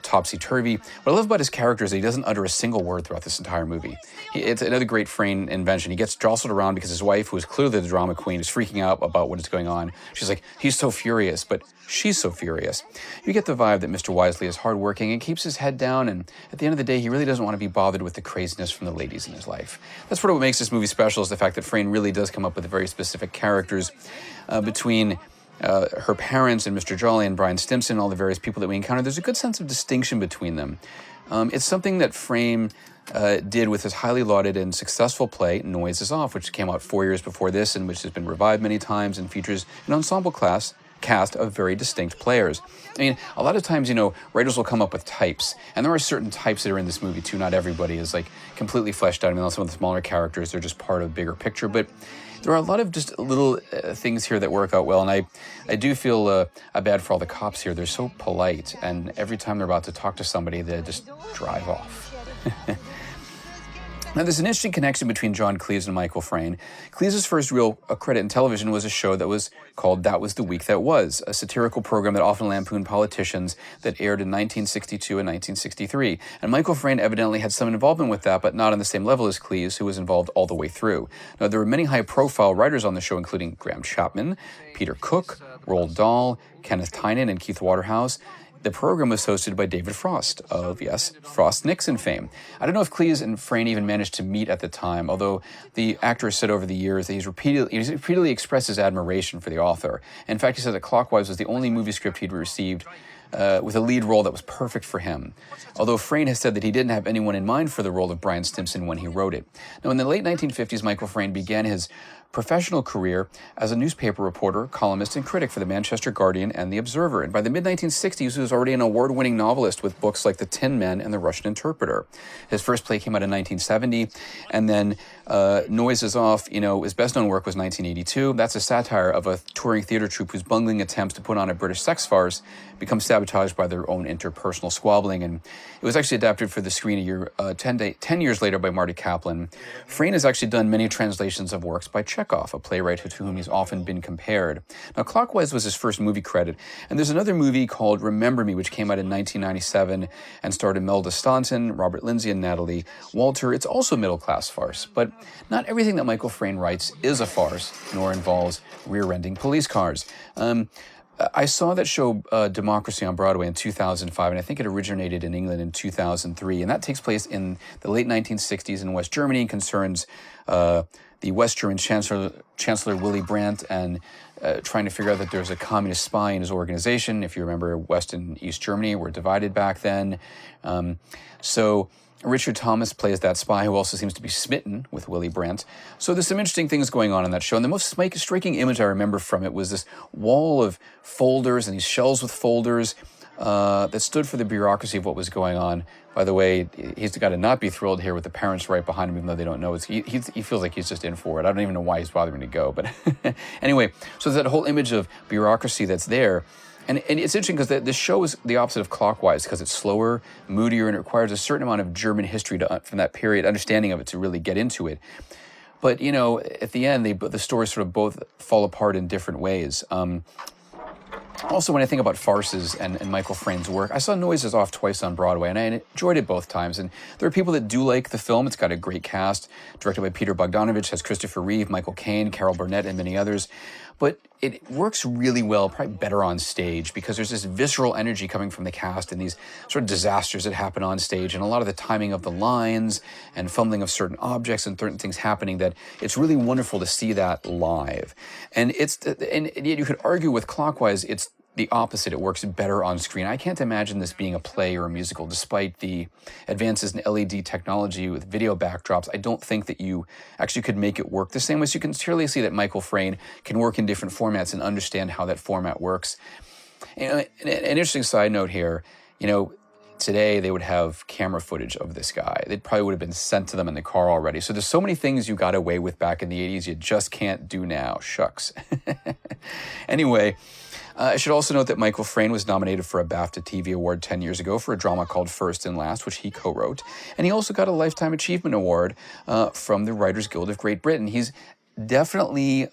Topsy-Turvy. What I love about his character is that he doesn't utter a single word throughout this entire movie. It's another great Frayne invention. He gets jostled around because his wife, who is clearly the drama queen, is freaking out about what is going on. She's like, he's so furious, but she's so furious. You get the vibe that Mr. Wisely is hardworking and keeps his head down, and at the end of the day, he really doesn't want to be bothered with the craziness from the ladies in his life. That's what makes this movie special, is the fact that Frayne really does come up with very specific characters between her parents and Mr. Jolly and Bryan Stimpson, all the various people that we encounter. There's a good sense of distinction between them. It's something that Frayne did with his highly lauded and successful play, Noise is Off, which came out 4 years before this and which has been revived many times and features an ensemble cast of very distinct players. I mean, a lot of times, writers will come up with types, and there are certain types that are in this movie too. Not everybody is like completely fleshed out. I mean, some of the smaller characters, they're just part of a bigger picture, but there are a lot of just little things here that work out well, and I do feel bad for all the cops here. They're so polite, and every time they're about to talk to somebody, they just drive off. Now, there's an interesting connection between John Cleese and Michael Frayn. Cleese's first real credit in television was a show that was called That Was the Week That Was, a satirical program that often lampooned politicians that aired in 1962 and 1963. And Michael Frayn evidently had some involvement with that, but not on the same level as Cleese, who was involved all the way through. Now, there were many high-profile writers on the show, including Graham Chapman, Peter Cook, Roald Dahl, Kenneth Tynan, and Keith Waterhouse. The program was hosted by David Frost of, yes, Frost-Nixon fame. I don't know if Cleese and Frayne even managed to meet at the time, although the actor said over the years that he's repeatedly expressed his admiration for the author. In fact, he said that Clockwise was the only movie script he'd received with a lead role that was perfect for him, although Frayne has said that he didn't have anyone in mind for the role of Bryan Stimpson when he wrote it. Now, in the late 1950s, Michael Frayne began his professional career as a newspaper reporter, columnist, and critic for the Manchester Guardian and the Observer. And by the mid-1960s, he was already an award-winning novelist with books like The Tin Men and The Russian Interpreter. His first play came out in 1970, and then Noise is Off, his best-known work was 1982. That's a satire of a touring theater troupe whose bungling attempts to put on a British sex farce become sabotaged by their own interpersonal squabbling. And it was actually adapted for the screen 10 years later by Marty Kaplan. Frayne has actually done many translations of works by Chekhov, a playwright to whom he's often been compared. Now, Clockwise was his first movie credit, and there's another movie called Remember Me, which came out in 1997 and starred Imelda Staunton, Robert Lindsay, and Natalie Walter. It's also a middle-class farce, but not everything that Michael Frayne writes is a farce, nor involves rear-ending police cars. I saw that show Democracy on Broadway in 2005, and I think it originated in England in 2003, and that takes place in the late 1960s in West Germany and concerns the West German Chancellor Willy Brandt and trying to figure out that there's a communist spy in his organization. If you remember, West and East Germany were divided back then. So Richard Thomas plays that spy who also seems to be smitten with Willy Brandt. So there's some interesting things going on in that show. And the most striking image I remember from it was this wall of folders and these shelves with folders that stood for the bureaucracy of what was going on. By the way, he's got to not be thrilled here with the parents right behind him, even though they don't know. He feels like he's just in for it. I don't even know why he's bothering to go. But anyway, so there's that whole image of bureaucracy that's there. And it's interesting because the show is the opposite of Clockwise because it's slower, moodier, and it requires a certain amount of German history from that period, understanding of it to really get into it. But, at the end, the stories sort of both fall apart in different ways. Also, when I think about farces and Michael Frayne's work, I saw Noise is Off twice on Broadway, and I enjoyed it both times. And there are people that do like the film. It's got a great cast, directed by Peter Bogdanovich, has Christopher Reeve, Michael Caine, Carol Burnett, and many others. But it works really well, probably better on stage, because there's this visceral energy coming from the cast and these sort of disasters that happen on stage, and a lot of the timing of the lines and fumbling of certain objects and certain things happening, that it's really wonderful to see that live. And yet you could argue with Clockwise, it's the opposite. It works better on screen. I can't imagine this being a play or a musical, despite the advances in LED technology with video backdrops. I don't think that you actually could make it work the same way. So you can clearly see that Michael Frayne can work in different formats and understand how that format works. An interesting side note here, today they would have camera footage of this guy. They probably would have been sent to them in the car already. So there's so many things you got away with back in the 80s you just can't do now. Shucks. Anyway, I should also note that Michael Frayne was nominated for a BAFTA TV Award 10 years ago for a drama called First and Last, which he co-wrote. And he also got a Lifetime Achievement Award from the Writers Guild of Great Britain. He's definitely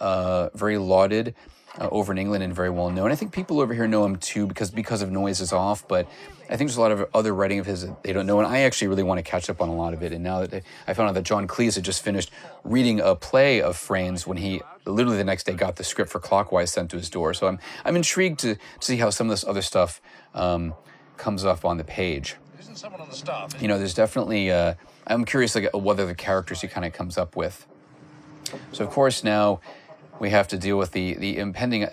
very lauded over in England and very well known. I think people over here know him too because of Noise is Off, but I think there's a lot of other writing of his that they don't know, and I actually really want to catch up on a lot of it. And now that I found out that John Cleese had just finished reading a play of Frayne's when he literally the next day got the script for Clockwise sent to his door. So I'm intrigued to see how some of this other stuff comes up on the page. Isn't someone on the staff? There's definitely I'm curious what other characters he kind of comes up with. So of course now we have to deal with the impending,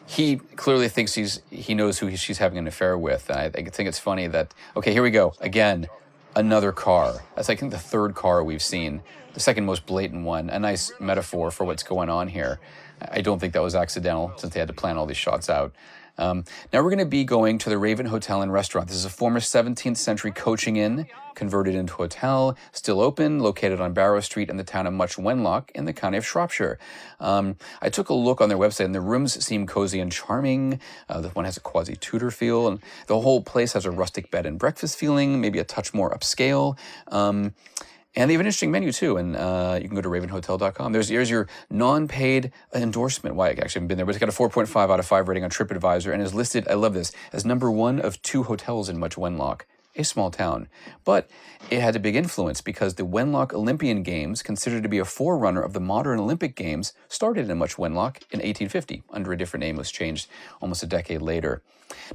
he clearly thinks he knows who she's having an affair with. And I think it's funny that, okay, here we go. Again, another car. That's, I think, the third car we've seen. The second most blatant one. A nice metaphor for what's going on here. I don't think that was accidental, since they had to plan all these shots out. Now we're going to be going to the Raven Hotel and Restaurant. This is a former 17th century coaching inn, converted into a hotel, still open, located on Barrow Street in the town of Much Wenlock in the county of Shropshire. I took a look on their website, and the rooms seem cozy and charming. The one has a quasi-Tudor feel, and the whole place has a rustic bed and breakfast feeling, maybe a touch more upscale. And they have an interesting menu, too, and you can go to ravenhotel.com. Here's your non-paid endorsement. Why, I actually haven't been there, but it's got a 4.5 out of 5 rating on TripAdvisor and is listed, I love this, as number 1 of 2 hotels in Much Wenlock. a small town. But it had a big influence because the Wenlock Olympian Games, considered to be a forerunner of the modern Olympic Games, started in much Wenlock in 1850 under a different name. Was changed almost a decade later.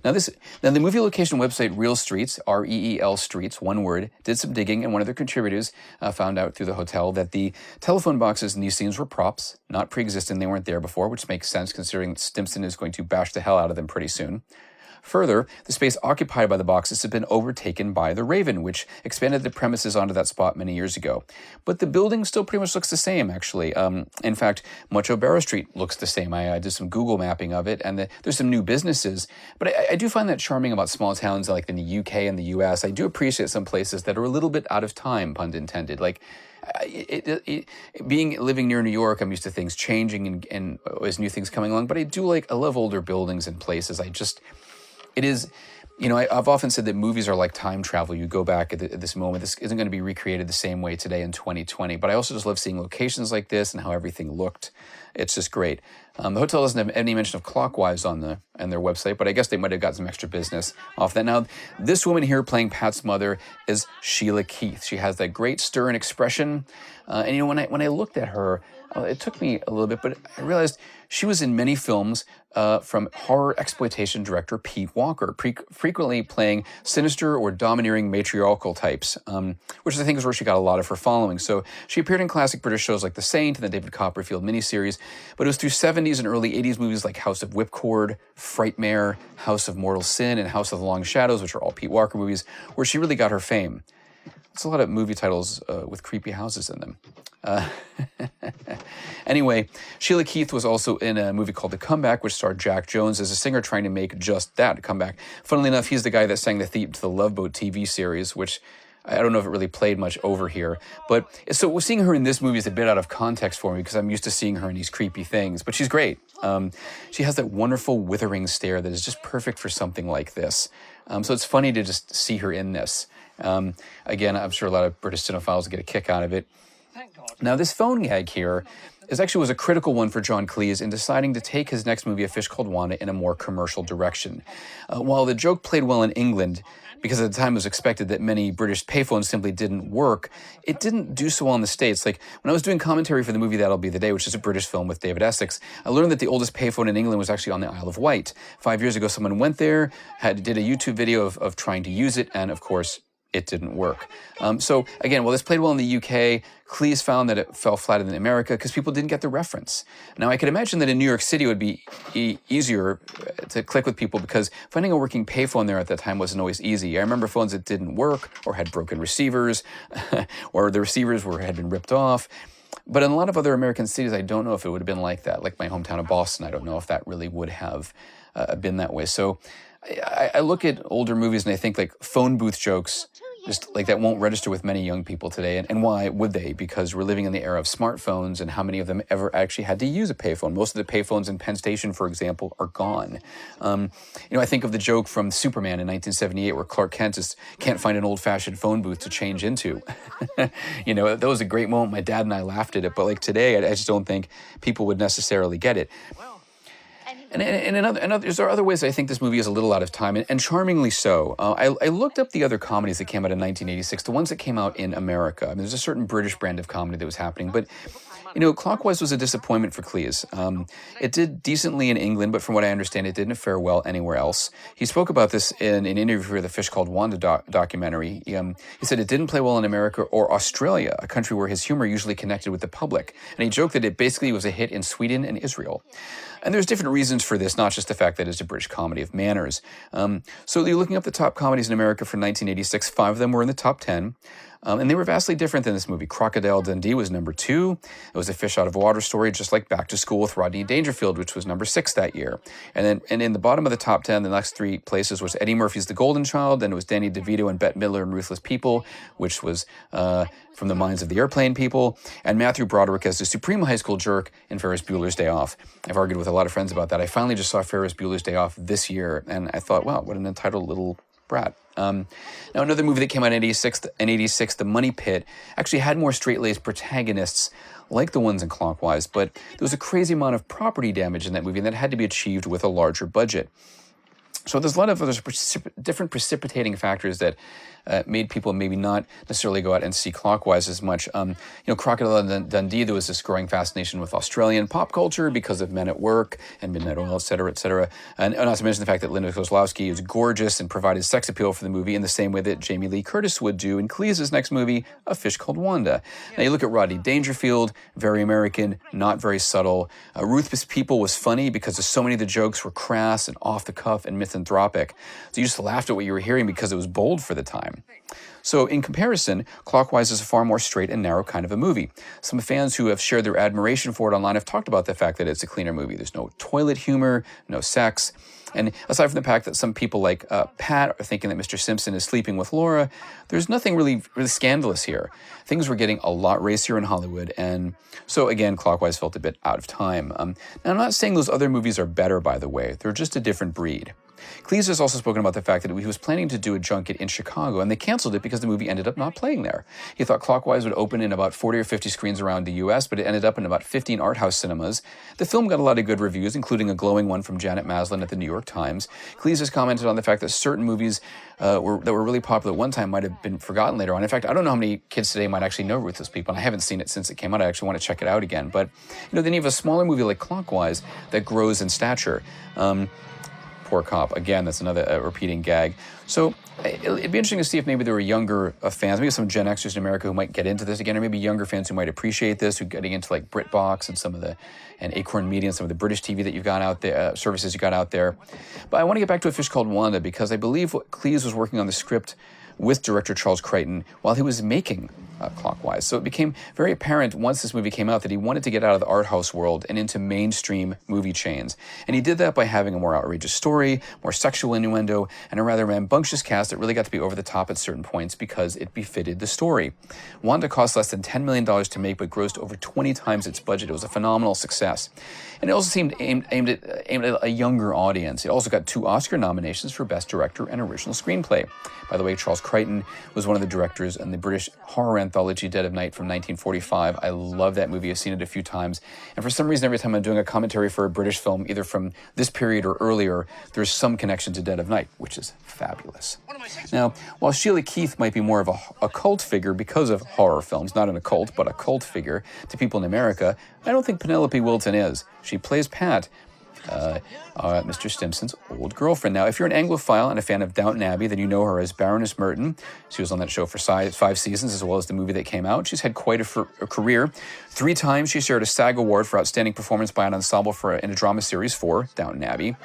Now the movie location website Real Streets, REEL Streets, one word, did some digging, and one of their contributors found out through the hotel that the telephone boxes in these scenes were props, not pre-existing. They weren't there before, which makes sense considering Stimpson is going to bash the hell out of them pretty soon. Further, the space occupied by the boxes had been overtaken by the Raven, which expanded the premises onto that spot many years ago. But the building still pretty much looks the same, actually. In fact, much Barrow Street looks the same. I did some Google mapping of it, and there's some new businesses. But I do find that charming about small towns like in the UK and the US. I do appreciate some places that are a little bit out of time, pun intended. Like, living near New York, I'm used to things changing and always new things coming along. But I love older buildings and places. It is, I've often said that movies are like time travel. You go back at this moment. This isn't going to be recreated the same way today in 2020. But I also just love seeing locations like this and how everything looked. It's just great. The hotel doesn't have any mention of Clockwise on their website, but I guess they might have got some extra business off that. Now, this woman here playing Pat's mother is Sheila Keith. She has that great stern expression. And when I looked at her, it took me a little bit, but I realized she was in many films from horror exploitation director Pete Walker, frequently playing sinister or domineering matriarchal types, which I think is where she got a lot of her following. So she appeared in classic British shows like The Saint and the David Copperfield miniseries, but it was through 70s and early 80s movies like House of Whipcord, Frightmare, House of Mortal Sin, and House of the Long Shadows, which are all Pete Walker movies, where she really got her fame. It's a lot of movie titles with creepy houses in them. Anyway, Sheila Keith was also in a movie called The Comeback, which starred Jack Jones as a singer trying to make just that, a comeback. Funnily enough, he's the guy that sang the theme to the Love Boat TV series, which I don't know if it really played much over here. But so seeing her in this movie is a bit out of context for me because I'm used to seeing her in these creepy things. But she's great. She has that wonderful withering stare that is just perfect for something like this. So it's funny to just see her in this. Again, I'm sure a lot of British cinephiles get a kick out of it. Now, this phone gag here was a critical one for John Cleese in deciding to take his next movie, A Fish Called Wanda, in a more commercial direction. While the joke played well in England, because at the time it was expected that many British payphones simply didn't work, it didn't do so well in the States. Like, when I was doing commentary for the movie That'll Be the Day, which is a British film with David Essex, I learned that the oldest payphone in England was actually on the Isle of Wight. 5 years ago, someone went there, did a YouTube video of trying to use it, and of course, it didn't work. So again, while this played well in the UK, Cleese found that it fell flat in America because people didn't get the reference. Now, I could imagine that in New York City it would be easier to click with people because finding a working payphone there at that time wasn't always easy. I remember phones that didn't work or had broken receivers or the receivers had been ripped off. But in a lot of other American cities, I don't know if it would have been like that. Like my hometown of Boston, I don't know if that really would have been that way. So I look at older movies and I think like phone booth jokes, just like that won't register with many young people today. And why would they? Because we're living in the era of smartphones, and how many of them ever actually had to use a payphone? Most of the payphones in Penn Station, for example, are gone. I think of the joke from Superman in 1978 where Clark Kent can't find an old-fashioned phone booth to change into. That was a great moment. My dad and I laughed at it. But like today, I just don't think people would necessarily get it. And there are other ways I think this movie is a little out of time, and charmingly so. I looked up the other comedies that came out in 1986, the ones that came out in America. I mean, there's a certain British brand of comedy that was happening, but Clockwise was a disappointment for Cleese. It did decently in England, but from what I understand, it didn't fare well anywhere else. He spoke about this in an interview for the Fish Called Wanda documentary. He said it didn't play well in America or Australia, a country where his humor usually connected with the public. And he joked that it basically was a hit in Sweden and Israel. And there's different reasons for this, not just the fact that it's a British comedy of manners. So you're looking up the top comedies in America for 1986. 5 of them were in the top 10. And they were vastly different than this movie. Crocodile Dundee was number 2. It was a fish out of water story, just like Back to School with Rodney Dangerfield, which was number 6 that year. And in the bottom of the top 10, the next 3 places was Eddie Murphy's The Golden Child, then it was Danny DeVito and Bette Midler in Ruthless People, which was From the Minds of the Airplane People, and Matthew Broderick as the supreme high school jerk in Ferris Bueller's Day Off. I've argued with a lot of friends about that. I finally just saw Ferris Bueller's Day Off this year, and I thought, wow, what an entitled little brat. Now, another movie that came out in 86, The Money Pit, actually had more straight-laced protagonists like the ones in Clockwise, but there was a crazy amount of property damage in that movie, and that had to be achieved with a larger budget. So there's a lot of other different precipitating factors that made people maybe not necessarily go out and see Clockwise as much. Crocodile Dundee, there was this growing fascination with Australian pop culture because of Men at Work and Midnight Oil, et cetera, et cetera. And not to mention the fact that Linda Kozlowski is gorgeous and provided sex appeal for the movie in the same way that Jamie Lee Curtis would do in Cleese's next movie, A Fish Called Wanda. Now you look at Rodney Dangerfield, very American, not very subtle. Ruthless People was funny because so many of the jokes were crass and off the cuff and misanthropic. So you just laughed at what you were hearing because it was bold for the time. So in comparison, Clockwise is a far more straight and narrow kind of a movie. Some fans who have shared their admiration for it online have talked about the fact that it's a cleaner movie. There's no toilet humor, no sex. And aside from the fact that some people like Pat are thinking that Mr. Stimpson is sleeping with Laura, there's nothing really scandalous here. Things were getting a lot racier in Hollywood, and so again, Clockwise felt a bit out of time. Now, I'm not saying those other movies are better, by the way. They're just a different breed. Cleese has also spoken about the fact that he was planning to do a junket in Chicago, and they canceled it because the movie ended up not playing there. He thought Clockwise would open in about 40 or 50 screens around the U.S., but it ended up in about 15 art house cinemas. The film got a lot of good reviews, including a glowing one from Janet Maslin at the New York Times. Cleese has commented on the fact that certain movies that were really popular at one time might have been forgotten later on. In fact, I don't know how many kids today might actually know Ruthless People, and I haven't seen it since it came out. I actually want to check it out again. But, then you have a smaller movie like Clockwise that grows in stature. Poor cop. Again, that's another repeating gag. So it'd be interesting to see if maybe there were younger fans, maybe some Gen Xers in America who might get into this again, or maybe younger fans who might appreciate this, who are getting into like BritBox and Acorn Media and some of the British TV that you've got out there, services you got out there. But I want to get back to A Fish Called Wanda because I believe Cleese was working on the script with director Charles Crichton while he was making Clockwise. So it became very apparent once this movie came out that he wanted to get out of the art house world and into mainstream movie chains. And he did that by having a more outrageous story, more sexual innuendo, and a rather rambunctious cast that really got to be over the top at certain points because it befitted the story. Wanda cost less than $10 million to make but grossed over 20 times its budget. It was a phenomenal success. And it also seemed aimed at a younger audience. It also got 2 Oscar nominations for Best Director and Original Screenplay. By the way, Charles Crichton was one of the directors in the British horror anthology Dead of Night from 1945. I love that movie. I've seen it a few times. And for some reason, every time I'm doing a commentary for a British film, either from this period or earlier, there's some connection to Dead of Night, which is fabulous. Now, while Sheila Keith might be more of a cult figure because of horror films, not an occult, but a cult figure to people in America, I don't think Penelope Wilton is. She plays Pat, Mr. Stimpson's old girlfriend. Now, if you're an Anglophile and a fan of Downton Abbey, then you know her as Baroness Merton. She was on that show for 5 seasons, as well as the movie that came out. She's had quite a career. 3 times she shared a SAG Award for Outstanding Performance by an Ensemble in a drama series for Downton Abbey.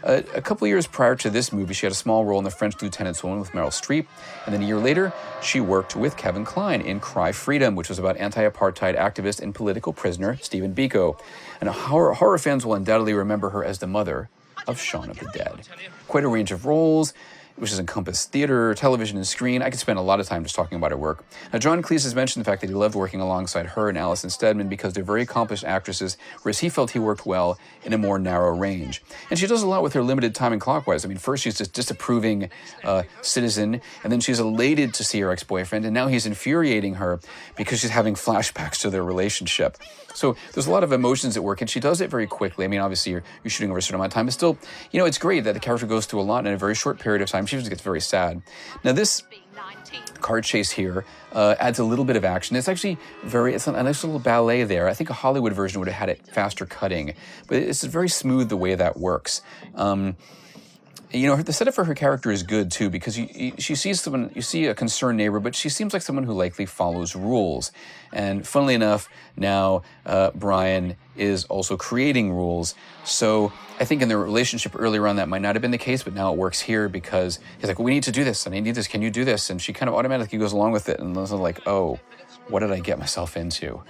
A couple of years prior to this movie, she had a small role in The French Lieutenant's Woman with Meryl Streep. And then a year later, she worked with Kevin Kline in Cry Freedom, which was about anti-apartheid activist and political prisoner Stephen Biko. And horror fans will undoubtedly remember her as the mother of Shaun of the Dead. Quite a range of roles, which has encompassed theater, television, and screen. I could spend a lot of time just talking about her work. Now, John Cleese has mentioned the fact that he loved working alongside her and Alison Steadman because they're very accomplished actresses, whereas he felt he worked well in a more narrow range. And she does a lot with her limited time in Clockwise. I mean, first she's this disapproving citizen, and then she's elated to see her ex-boyfriend, and now he's infuriating her because she's having flashbacks to their relationship. So there's a lot of emotions at work, and she does it very quickly. I mean, obviously, you're shooting over a certain amount of time, but still, it's great that the character goes through a lot in a very short period of time. She just gets very sad. Now, this car chase here adds a little bit of action. It's actually it's a nice little ballet there. I think a Hollywood version would have had it faster cutting, but it's very smooth the way that works. The setup for her character is good too because she sees someone, you see a concerned neighbor, but she seems like someone who likely follows rules. And funnily enough, now Bryan is also creating rules. So I think in their relationship earlier on that might not have been the case, but now it works here because he's like, well, we need to do this, and I need this, can you do this? And she kind of automatically goes along with it, and is like, oh, what did I get myself into?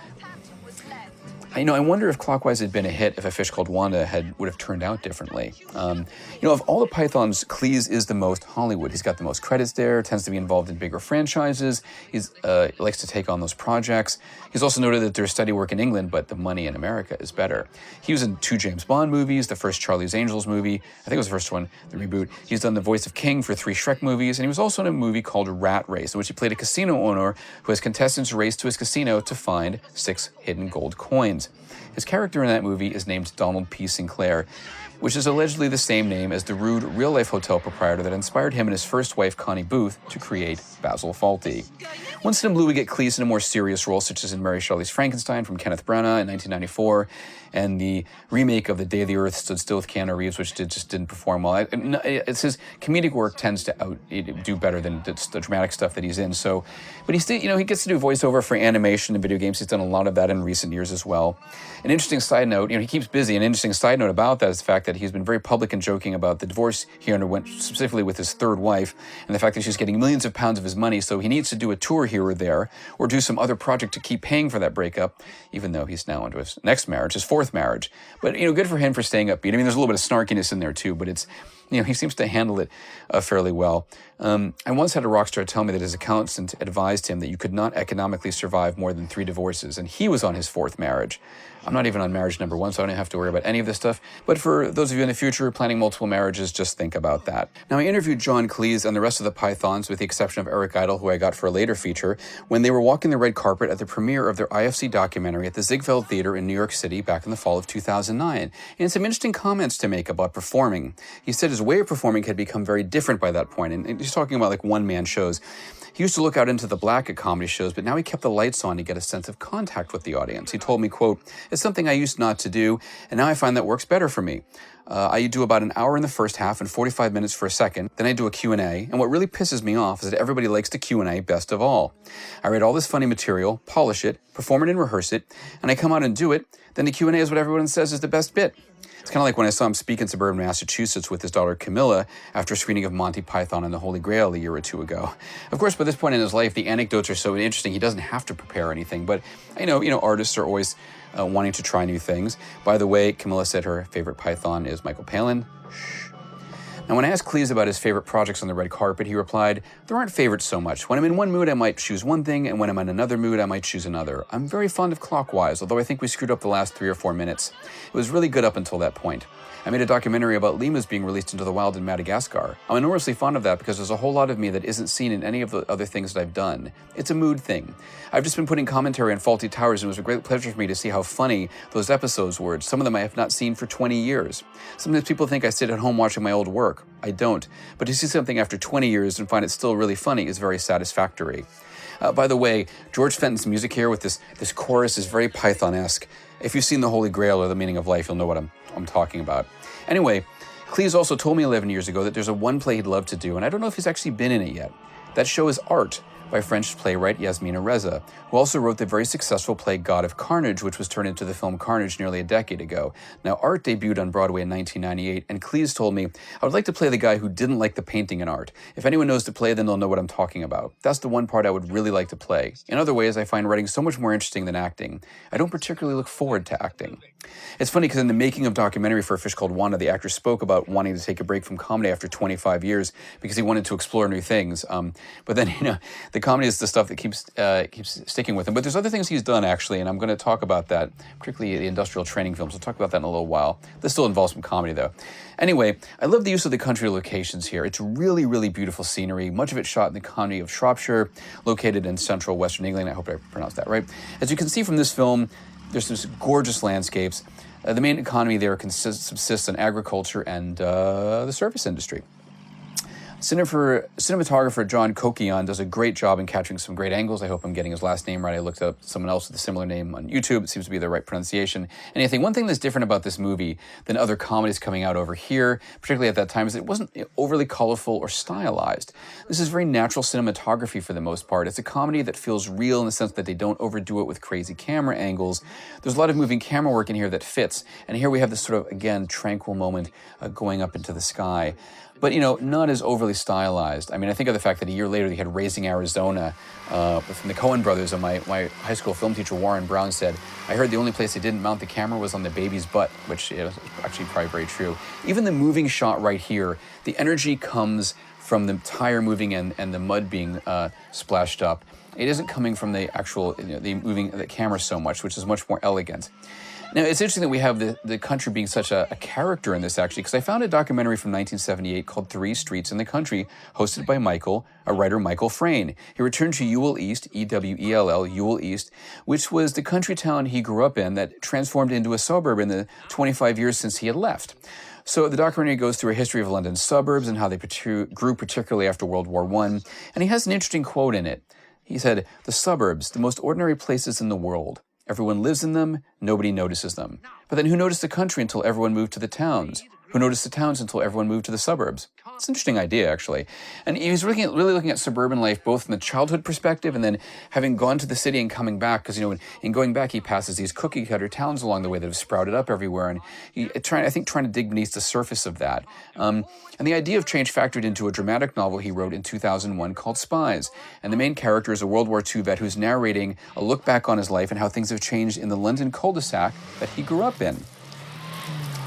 I wonder if Clockwise had been a hit if A Fish Called Wanda would have turned out differently. Of all the Pythons, Cleese is the most Hollywood. He's got the most credits there, tends to be involved in bigger franchises. He likes to take on those projects. He's also noted that there's steady work in England, but the money in America is better. He was in 2 James Bond movies, the first Charlie's Angels movie, I think it was the first one, the reboot. He's done the voice of King for 3 Shrek movies, and he was also in a movie called Rat Race, in which he played a casino owner who has contestants race to his casino to find 6 hidden gold coins. Scenes. His character in that movie is named Donald P. Sinclair, which is allegedly the same name as the rude real-life hotel proprietor that inspired him and his first wife, Connie Booth, to create Basil Fawlty. Once in a blue, we get Cleese in a more serious role, such as in Mary Shelley's Frankenstein from Kenneth Branagh in 1994, and the remake of The Day the Earth Stood Still with Keanu Reeves, which just didn't perform well. It's his comedic work tends to do better than the dramatic stuff that he's in. So, but he still, he gets to do voiceover for animation and video games. He's done a lot of that in recent years as well. An interesting side note, he keeps busy. An interesting side note about that is the fact that he's been very public and joking about the divorce he underwent specifically with his third wife, and the fact that she's getting millions of pounds of his money, so he needs to do a tour here or there, or do some other project to keep paying for that breakup, even though he's now into his next marriage, his fourth marriage. But, good for him for staying upbeat. I mean, there's a little bit of snarkiness in there too, but it's, he seems to handle it fairly well. I once had a rock star tell me that his accountant advised him that you could not economically survive more than 3 divorces, and he was on his 4th marriage. I'm not even on marriage number 1, so I don't have to worry about any of this stuff. But for those of you in the future planning multiple marriages, just think about that. Now, I interviewed John Cleese and the rest of the Pythons, with the exception of Eric Idle, who I got for a later feature, when they were walking the red carpet at the premiere of their IFC documentary at the Ziegfeld Theater in New York City back in the fall of 2009. And some interesting comments to make about performing. He said his way of performing had become very different by that point, and he's talking about like one-man shows. He used to look out into the black at comedy shows, but now he kept the lights on to get a sense of contact with the audience. He told me, quote, "It's something I used not to do, and now I find that works better for me. I do about an hour in the first half and 45 minutes for a second. Then I do a Q&A, and what really pisses me off is that everybody likes the Q&A best of all. I write all this funny material, polish it, perform it and rehearse it, and I come out and do it. Then the Q&A is what everyone says is the best bit." It's kind of like when I saw him speak in suburban Massachusetts with his daughter Camilla after a screening of Monty Python and the Holy Grail a year or two ago. Of course, by this point in his life, the anecdotes are so interesting, he doesn't have to prepare anything. But I know, artists are always wanting to try new things. By the way, Camilla said her favorite Python is Michael Palin. Now, when I asked Cleese about his favorite projects on the red carpet, he replied, "There aren't favorites so much. When I'm in one mood, I might choose one thing, and when I'm in another mood, I might choose another. I'm very fond of Clockwise, although I think we screwed up the last 3 or 4 minutes. It was really good up until that point. I made a documentary about lemurs being released into the wild in Madagascar. I'm enormously fond of that because there's a whole lot of me that isn't seen in any of the other things that I've done. It's a mood thing. I've just been putting commentary on Fawlty Towers, and it was a great pleasure for me to see how funny those episodes were. Some of them I have not seen for 20 years. Sometimes people think I sit at home watching my old work. I don't. But to see something after 20 years and find it still really funny is very satisfactory." By the way, George Fenton's music here with this chorus is very Python-esque. If you've seen The Holy Grail or The Meaning of Life, you'll know what I'm talking about. Anyway, Cleese also told me 11 years ago that there's a one play he'd love to do, and I don't know if he's actually been in it yet. That show is Art, by French playwright Yasmina Reza, who also wrote the very successful play God of Carnage, which was turned into the film Carnage nearly a decade ago. Now, Art debuted on Broadway in 1998, and Cleese told me, "I would like to play the guy who didn't like the painting in Art. If anyone knows to play, then they'll know what I'm talking about. That's the one part I would really like to play. In other ways, I find writing so much more interesting than acting. I don't particularly look forward to acting." It's funny because in the making of documentary for A Fish Called Wanda, the actor spoke about wanting to take a break from comedy after 25 years because he wanted to explore new things. But then, the comedy is the stuff that keeps sticking with him. But there's other things he's done, actually, and I'm going to talk about that, particularly the industrial training films. We'll talk about that in a little while. This still involves some comedy, though. Anyway, I love the use of the country locations here. It's really, really beautiful scenery, much of it shot in the county of Shropshire, located in central Western England. I hope I pronounced that right. As you can see from this film, there's some gorgeous landscapes. The main economy there subsists on agriculture and the service industry. Cinematographer John Coquion does a great job in capturing some great angles. I hope I'm getting his last name right. I looked up someone else with a similar name on YouTube. It seems to be the right pronunciation. And I think one thing that's different about this movie than other comedies coming out over here, particularly at that time, is it wasn't overly colorful or stylized. This is very natural cinematography for the most part. It's a comedy that feels real in the sense that they don't overdo it with crazy camera angles. There's a lot of moving camera work in here that fits. And here we have this sort of, again, tranquil moment going up into the sky. But, not as overly stylized. I mean, I think of the fact that a year later they had Raising Arizona from the Coen brothers, and my high school film teacher, Warren Brown, said, "I heard the only place they didn't mount the camera was on the baby's butt," which is actually probably very true. Even the moving shot right here, the energy comes from the tire moving and the mud being splashed up. It isn't coming from the actual, the camera so much, which is much more elegant. Now, it's interesting that we have the country being such a character in this, actually, because I found a documentary from 1978 called Three Streets in the Country, hosted by writer Michael Frayn. He returned to Ewell East, E-W-E-L-L, Ewell East, which was the country town he grew up in that transformed into a suburb in the 25 years since he had left. So the documentary goes through a history of London's suburbs and how they grew, particularly after World War I. And he has an interesting quote in it. He said, "The suburbs, the most ordinary places in the world. Everyone lives in them, nobody notices them. But then who noticed the country until everyone moved to the towns? Who noticed the towns until everyone moved to the suburbs?" It's an interesting idea, actually. And he was really looking at suburban life, both from the childhood perspective and then having gone to the city and coming back. Because, in going back, he passes these cookie-cutter towns along the way that have sprouted up everywhere. And trying to dig beneath the surface of that. And the idea of change factored into a dramatic novel he wrote in 2001 called Spies. And the main character is a World War II vet who's narrating a look back on his life and how things have changed in the London cul-de-sac that he grew up in.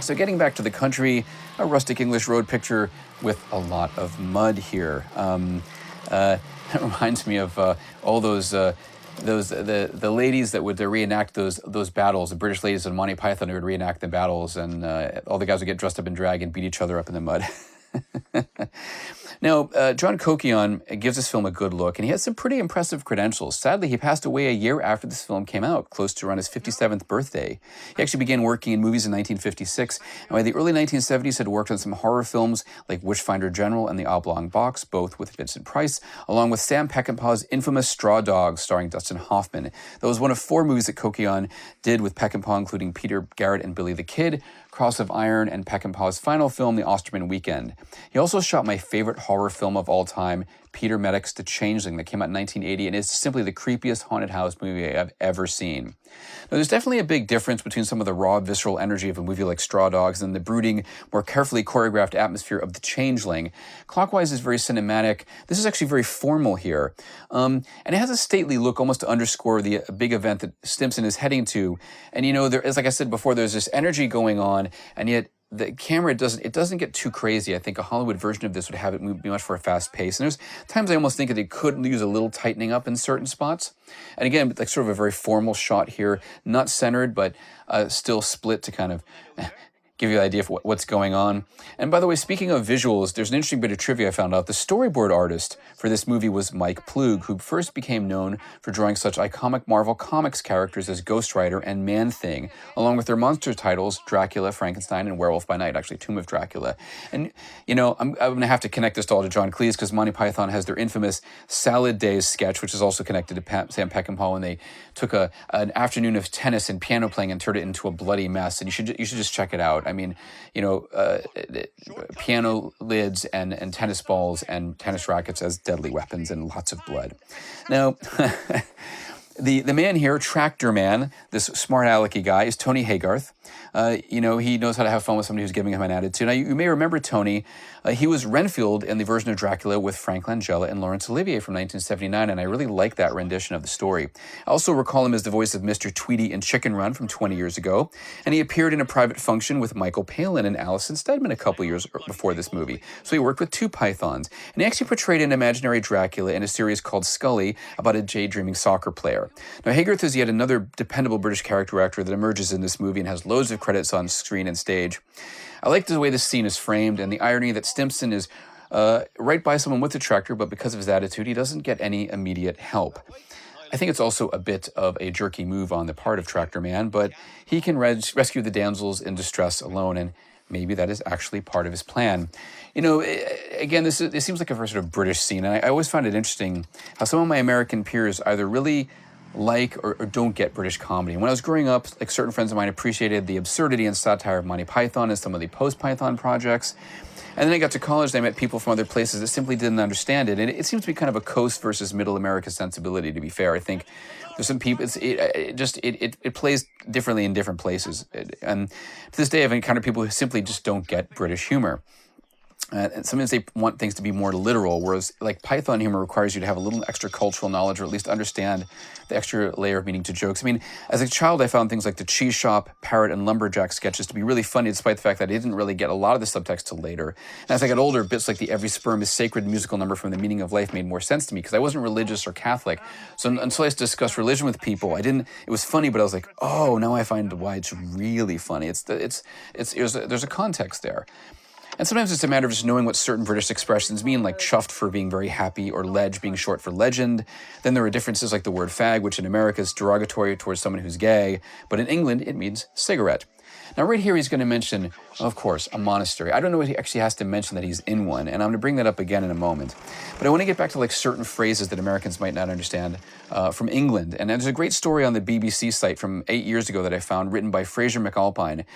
So getting back to the country, a rustic English road picture with a lot of mud here. That reminds me of all the ladies that would reenact those battles, the British ladies in Monty Python who would reenact the battles, and all the guys would get dressed up in drag and beat each other up in the mud. Now, John Cleese gives this film a good look, and he has some pretty impressive credentials. Sadly, he passed away a year after this film came out, close to around his 57th birthday. He actually began working in movies in 1956, and by the early 1970s had worked on some horror films like Witchfinder General and The Oblong Box, both with Vincent Price, along with Sam Peckinpah's infamous Straw Dogs, starring Dustin Hoffman. That was one of 4 movies that Cleese did with Peckinpah, including Peter Garrett and Billy the Kid, Cross of Iron, and Peckinpah's final film, The Osterman Weekend. He also shot my favorite horror film of all time, Peter Medic's The Changeling, that came out in 1980, and is simply the creepiest haunted house movie I've ever seen. Now, there's definitely a big difference between some of the raw, visceral energy of a movie like Straw Dogs and the brooding, more carefully choreographed atmosphere of The Changeling. Clockwise is very cinematic. This is actually very formal here. And it has a stately look almost to underscore the big event that Stimpson is heading to. And, there is, like I said before, there's this energy going on, and yet the camera doesn't get too crazy. I think a Hollywood version of this would have it be much more fast paced. And there's times I almost think that it could use a little tightening up in certain spots. And again, like sort of a very formal shot here, not centered, but still split to kind of give you an idea of what's going on. And by the way, speaking of visuals, there's an interesting bit of trivia I found out. The storyboard artist for this movie was Mike Ploog, who first became known for drawing such iconic Marvel Comics characters as Ghost Rider and Man-Thing, along with their monster titles, Dracula, Frankenstein, and Werewolf by Night, actually Tomb of Dracula. And, I'm going to have to connect this all to John Cleese, because Monty Python has their infamous Salad Days sketch, which is also connected to Sam Peckinpah, when they took an afternoon of tennis and piano playing and turned it into a bloody mess. And you should just check it out. I mean, piano lids and tennis balls and tennis rackets as deadly weapons and lots of blood. Now, the man here, Tractor Man, this smart alecky guy, is Tony Haygarth. He knows how to have fun with somebody who's giving him an attitude. Now, you may remember Tony. He was Renfield in the version of Dracula with Frank Langella and Laurence Olivier from 1979, and I really like that rendition of the story. I also recall him as the voice of Mr. Tweety in Chicken Run from 20 years ago, and he appeared in A Private Function with Michael Palin and Alison Steadman a couple years before this movie. So he worked with 2 pythons, and he actually portrayed an imaginary Dracula in a series called Scully about a daydreaming soccer player. Now, Haygarth is yet another dependable British character actor that emerges in this movie and has loads of credits on screen and stage. I like the way this scene is framed and the irony that Stimpson is right by someone with a tractor, but because of his attitude, he doesn't get any immediate help. I think it's also a bit of a jerky move on the part of Tractor Man, but he can rescue the damsels in distress alone, and maybe that is actually part of his plan. Again, this seems like a very sort of British scene, and I always find it interesting how some of my American peers either really like or don't get British comedy. And when I was growing up, like certain friends of mine appreciated the absurdity and satire of Monty Python and some of the post-Python projects. And then I got to college and I met people from other places that simply didn't understand it. And it seems to be kind of a coast versus middle America sensibility, to be fair. I think there's some people, it plays differently in different places. And to this day, I've encountered people who simply just don't get British humor. And sometimes they want things to be more literal, whereas like Python humor requires you to have a little extra cultural knowledge, or at least understand the extra layer of meaning to jokes. I mean, as a child, I found things like the cheese shop, parrot, and lumberjack sketches to be really funny, despite the fact that I didn't really get a lot of the subtext till later. And as I got older, bits like the every sperm is sacred musical number from The Meaning of Life made more sense to me, because I wasn't religious or Catholic. So until I discussed religion with people, it was funny, but I was like, oh, now I find why it's really funny. There's a context there. And sometimes it's a matter of just knowing what certain British expressions mean, like chuffed for being very happy, or ledge being short for legend. Then there are differences like the word fag, which in America is derogatory towards someone who's gay, but in England it means cigarette. Now right here he's going to mention, of course, a monastery. I don't know what he actually has to mention that he's in one, and I'm going to bring that up again in a moment. But I want to get back to like certain phrases that Americans might not understand from England. And there's a great story on the BBC site from 8 years ago that I found, written by Fraser McAlpine,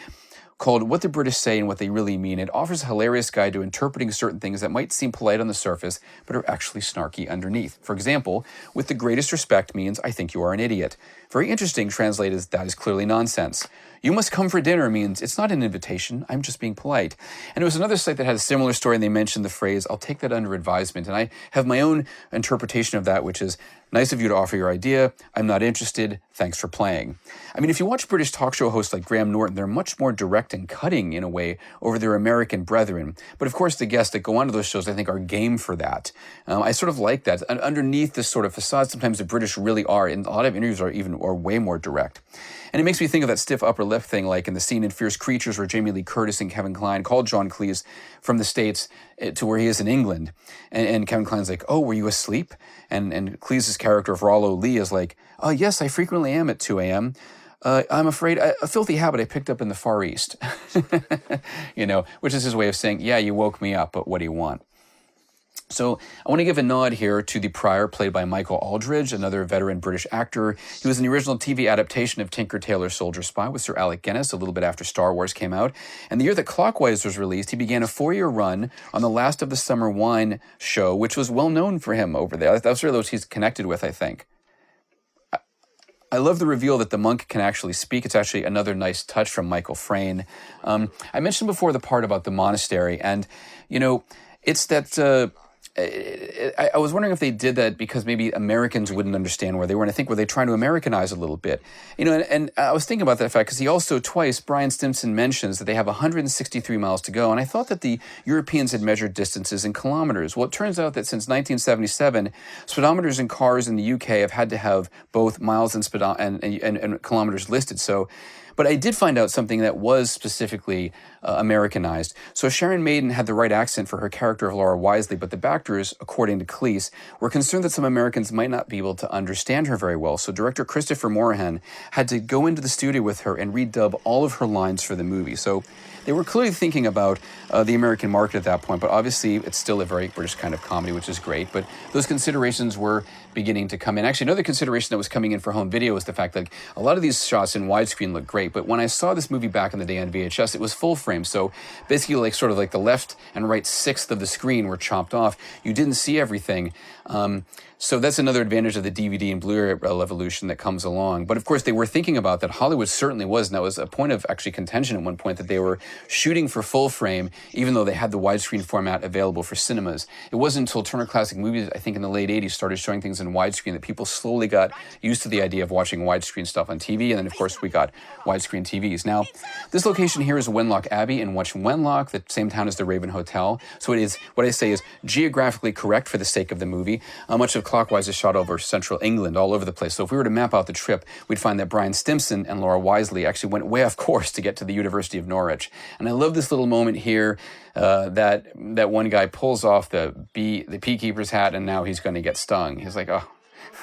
called What the British Say and What They Really Mean. It offers a hilarious guide to interpreting certain things that might seem polite on the surface, but are actually snarky underneath. For example, with the greatest respect means, I think you are an idiot. Very interesting, translated as, that is clearly nonsense. You must come for dinner means, it's not an invitation, I'm just being polite. And there was another site that had a similar story, and they mentioned the phrase, I'll take that under advisement. And I have my own interpretation of that, which is, nice of you to offer your idea, I'm not interested, thanks for playing. I mean, if you watch British talk show hosts like Graham Norton, they're much more direct and cutting, in a way, over their American brethren. But of course, the guests that go onto those shows, I think, are game for that. I sort of like that. Underneath this sort of facade, sometimes the British really are, in a lot of interviews, are way more direct. And it makes me think of that stiff upper lip thing, like in the scene in Fierce Creatures where Jamie Lee Curtis and Kevin Kline called John Cleese from the States to where he is in England. And Kevin Kline's like, oh, were you asleep? And Cleese's character of Rollo Lee is like, oh, yes, I frequently am at 2 a.m. I'm afraid, a filthy habit I picked up in the Far East. Which is his way of saying, yeah, you woke me up, but what do you want? So I want to give a nod here to the Prior, played by Michael Aldridge, another veteran British actor. He was in the original TV adaptation of Tinker Tailor Soldier Spy with Sir Alec Guinness a little bit after Star Wars came out. And the year that Clockwise was released, he began a 4-year run on the Last of the Summer Wine show, which was well known for him over there. That's really what he's connected with, I think. I love the reveal that the monk can actually speak. It's actually another nice touch from Michael Frayn. I mentioned before the part about the monastery, and, it's that... I was wondering if they did that because maybe Americans wouldn't understand where they were. And I think were they trying to Americanize a little bit? And I was thinking about that fact because he also twice, Bryan Stimpson mentions that they have 163 miles to go. And I thought that the Europeans had measured distances in kilometers. Well, it turns out that since 1977, speedometers in cars in the UK have had to have both miles and kilometers listed. But I did find out something that was specifically Americanized. So Sharon Maiden had the right accent for her character of Laura Wisely, but the backers, according to Cleese, were concerned that some Americans might not be able to understand her very well. So director Christopher Morahan had to go into the studio with her and redub all of her lines for the movie. So they were clearly thinking about the American market at that point, but obviously it's still a very British kind of comedy, which is great. But those considerations were beginning to come in. Actually, another consideration that was coming in for home video was the fact that a lot of these shots in widescreen look great, but when I saw this movie back in the day on VHS, it was full frame. So basically sort of like the left and right sixth of the screen were chopped off. You didn't see everything. So that's another advantage of the DVD and Blu-ray revolution that comes along. But of course, they were thinking about that. Hollywood certainly was, and that was a point of actually contention at one point, that they were shooting for full frame, even though they had the widescreen format available for cinemas. It wasn't until Turner Classic Movies, I think in the late 80s, started showing things in widescreen that people slowly got used to the idea of watching widescreen stuff on TV. And then, of course, we got widescreen TVs. Now, this location here is Wenlock Abbey in Wenlock, the same town as the Raven Hotel. So it is, what I say is geographically correct for the sake of the movie. Much of Clockwise is shot over central England, all over the place. So if we were to map out the trip, we'd find that Bryan Stimpson and Laura Wisely actually went way off course to get to the University of Norwich. And I love this little moment here that one guy pulls off the beekeeper's hat, and now he's going to get stung. He's like, oh.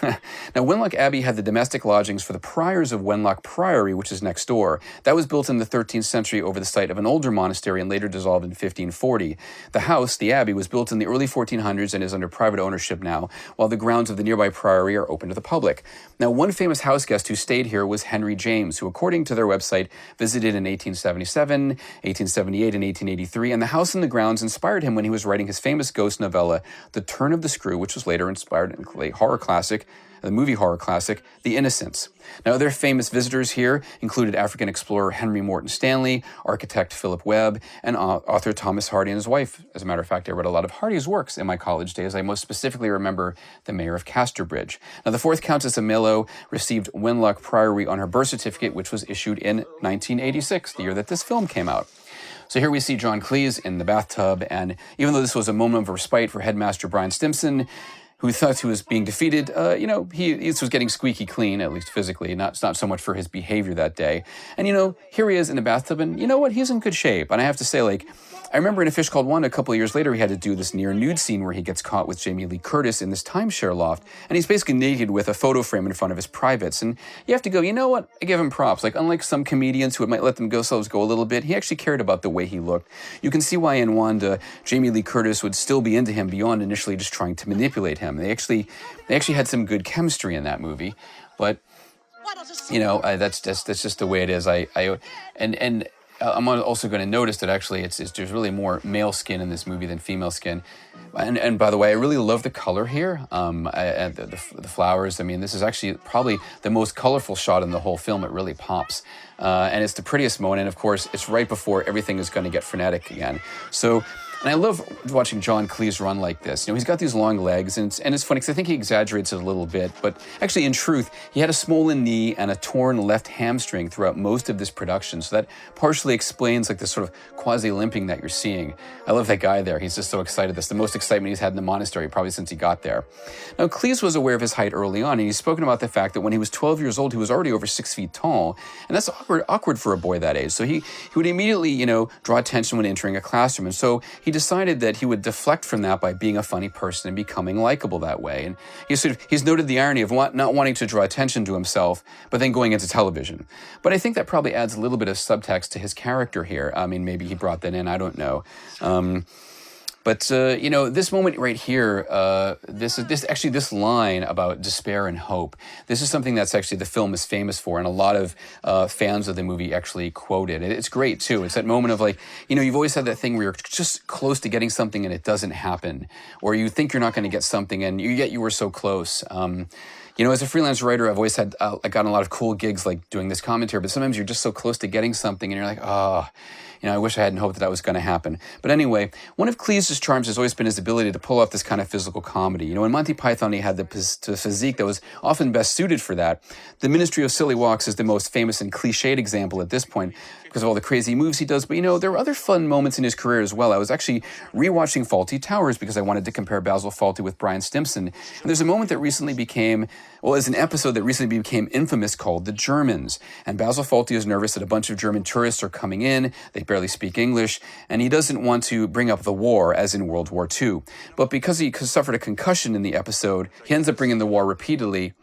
Now, Wenlock Abbey had the domestic lodgings for the priors of Wenlock Priory, which is next door. That was built in the 13th century over the site of an older monastery and later dissolved in 1540. The house, the abbey, was built in the early 1400s and is under private ownership now, while the grounds of the nearby priory are open to the public. Now, one famous house guest who stayed here was Henry James, who, according to their website, visited in 1877, 1878, and 1883, and the house and the grounds inspired him when he was writing his famous ghost novella, The Turn of the Screw, which was later inspired in the horror classic classic, the movie horror classic, The Innocents. Now, other famous visitors here included African explorer Henry Morton Stanley, architect Philip Webb, and author Thomas Hardy and his wife. As a matter of fact, I read a lot of Hardy's works in my college days. I most specifically remember The Mayor of Casterbridge. Now, the fourth Countess of Mallow received Wenlock Priory on her birth certificate, which was issued in 1986, the year that this film came out. So here we see John Cleese in the bathtub, and even though this was a moment of respite for Headmaster Bryan Stimpson, who thought he was being defeated, he was getting squeaky clean, at least physically, not so much for his behavior that day. And, here he is in the bathtub, and you know what? He's in good shape. And I have to say, I remember in A Fish Called Wanda a couple of years later, he had to do this near nude scene where he gets caught with Jamie Lee Curtis in this timeshare loft, and he's basically naked with a photo frame in front of his privates. And you have to go, you know what? I give him props. Unlike some comedians who might let themselves go a little bit, he actually cared about the way he looked. You can see why in Wanda, Jamie Lee Curtis would still be into him beyond initially just trying to manipulate him. They actually had some good chemistry in that movie, but that's just the way it is. I'm also going to notice that actually there's really more male skin in this movie than female skin. And by the way, I really love the color here. The flowers. I mean, this is actually probably the most colorful shot in the whole film. It really pops. And it's the prettiest moment. And of course, it's right before everything is going to get frenetic again. And I love watching John Cleese run like this. He's got these long legs, and it's funny because I think he exaggerates it a little bit, but actually, in truth, he had a swollen knee and a torn left hamstring throughout most of this production, so that partially explains this sort of quasi-limping that you're seeing. I love that guy there. He's just so excited. That's the most excitement he's had in the monastery probably since he got there. Now, Cleese was aware of his height early on, and he's spoken about the fact that when he was 12 years old, he was already over 6 feet tall, and that's awkward for a boy that age. So he would immediately, draw attention when entering a classroom, and so he decided that he would deflect from that by being a funny person and becoming likable that way. And he's noted the irony of not wanting to draw attention to himself, but then going into television. But I think that probably adds a little bit of subtext to his character here. I mean, maybe he brought that in, I don't know. But this moment right here, this line about despair and hope, this is something that's actually the film is famous for, and a lot of fans of the movie actually quote it. It's great, too. It's that moment of you've always had that thing where you're just close to getting something and it doesn't happen, or you think you're not going to get something and yet you were so close. As a freelance writer, I've always had, gotten a lot of cool gigs doing this commentary, but sometimes you're just so close to getting something and you're like, I wish I hadn't hoped that was going to happen. But anyway, one of Cleese's charms has always been his ability to pull off this kind of physical comedy. In Monty Python, he had the physique that was often best suited for that. The Ministry of Silly Walks is the most famous and cliched example at this point because of all the crazy moves he does. But, there were other fun moments in his career as well. I was actually rewatching Fawlty Towers because I wanted to compare Basil Fawlty with Bryan Stimpson. And there's a moment that recently became, is an episode that recently became infamous called The Germans. And Basil Fawlty is nervous that a bunch of German tourists are coming in. They barely speak English, and he doesn't want to bring up the war as in World War II. But because he suffered a concussion in the episode, he ends up bringing the war repeatedly,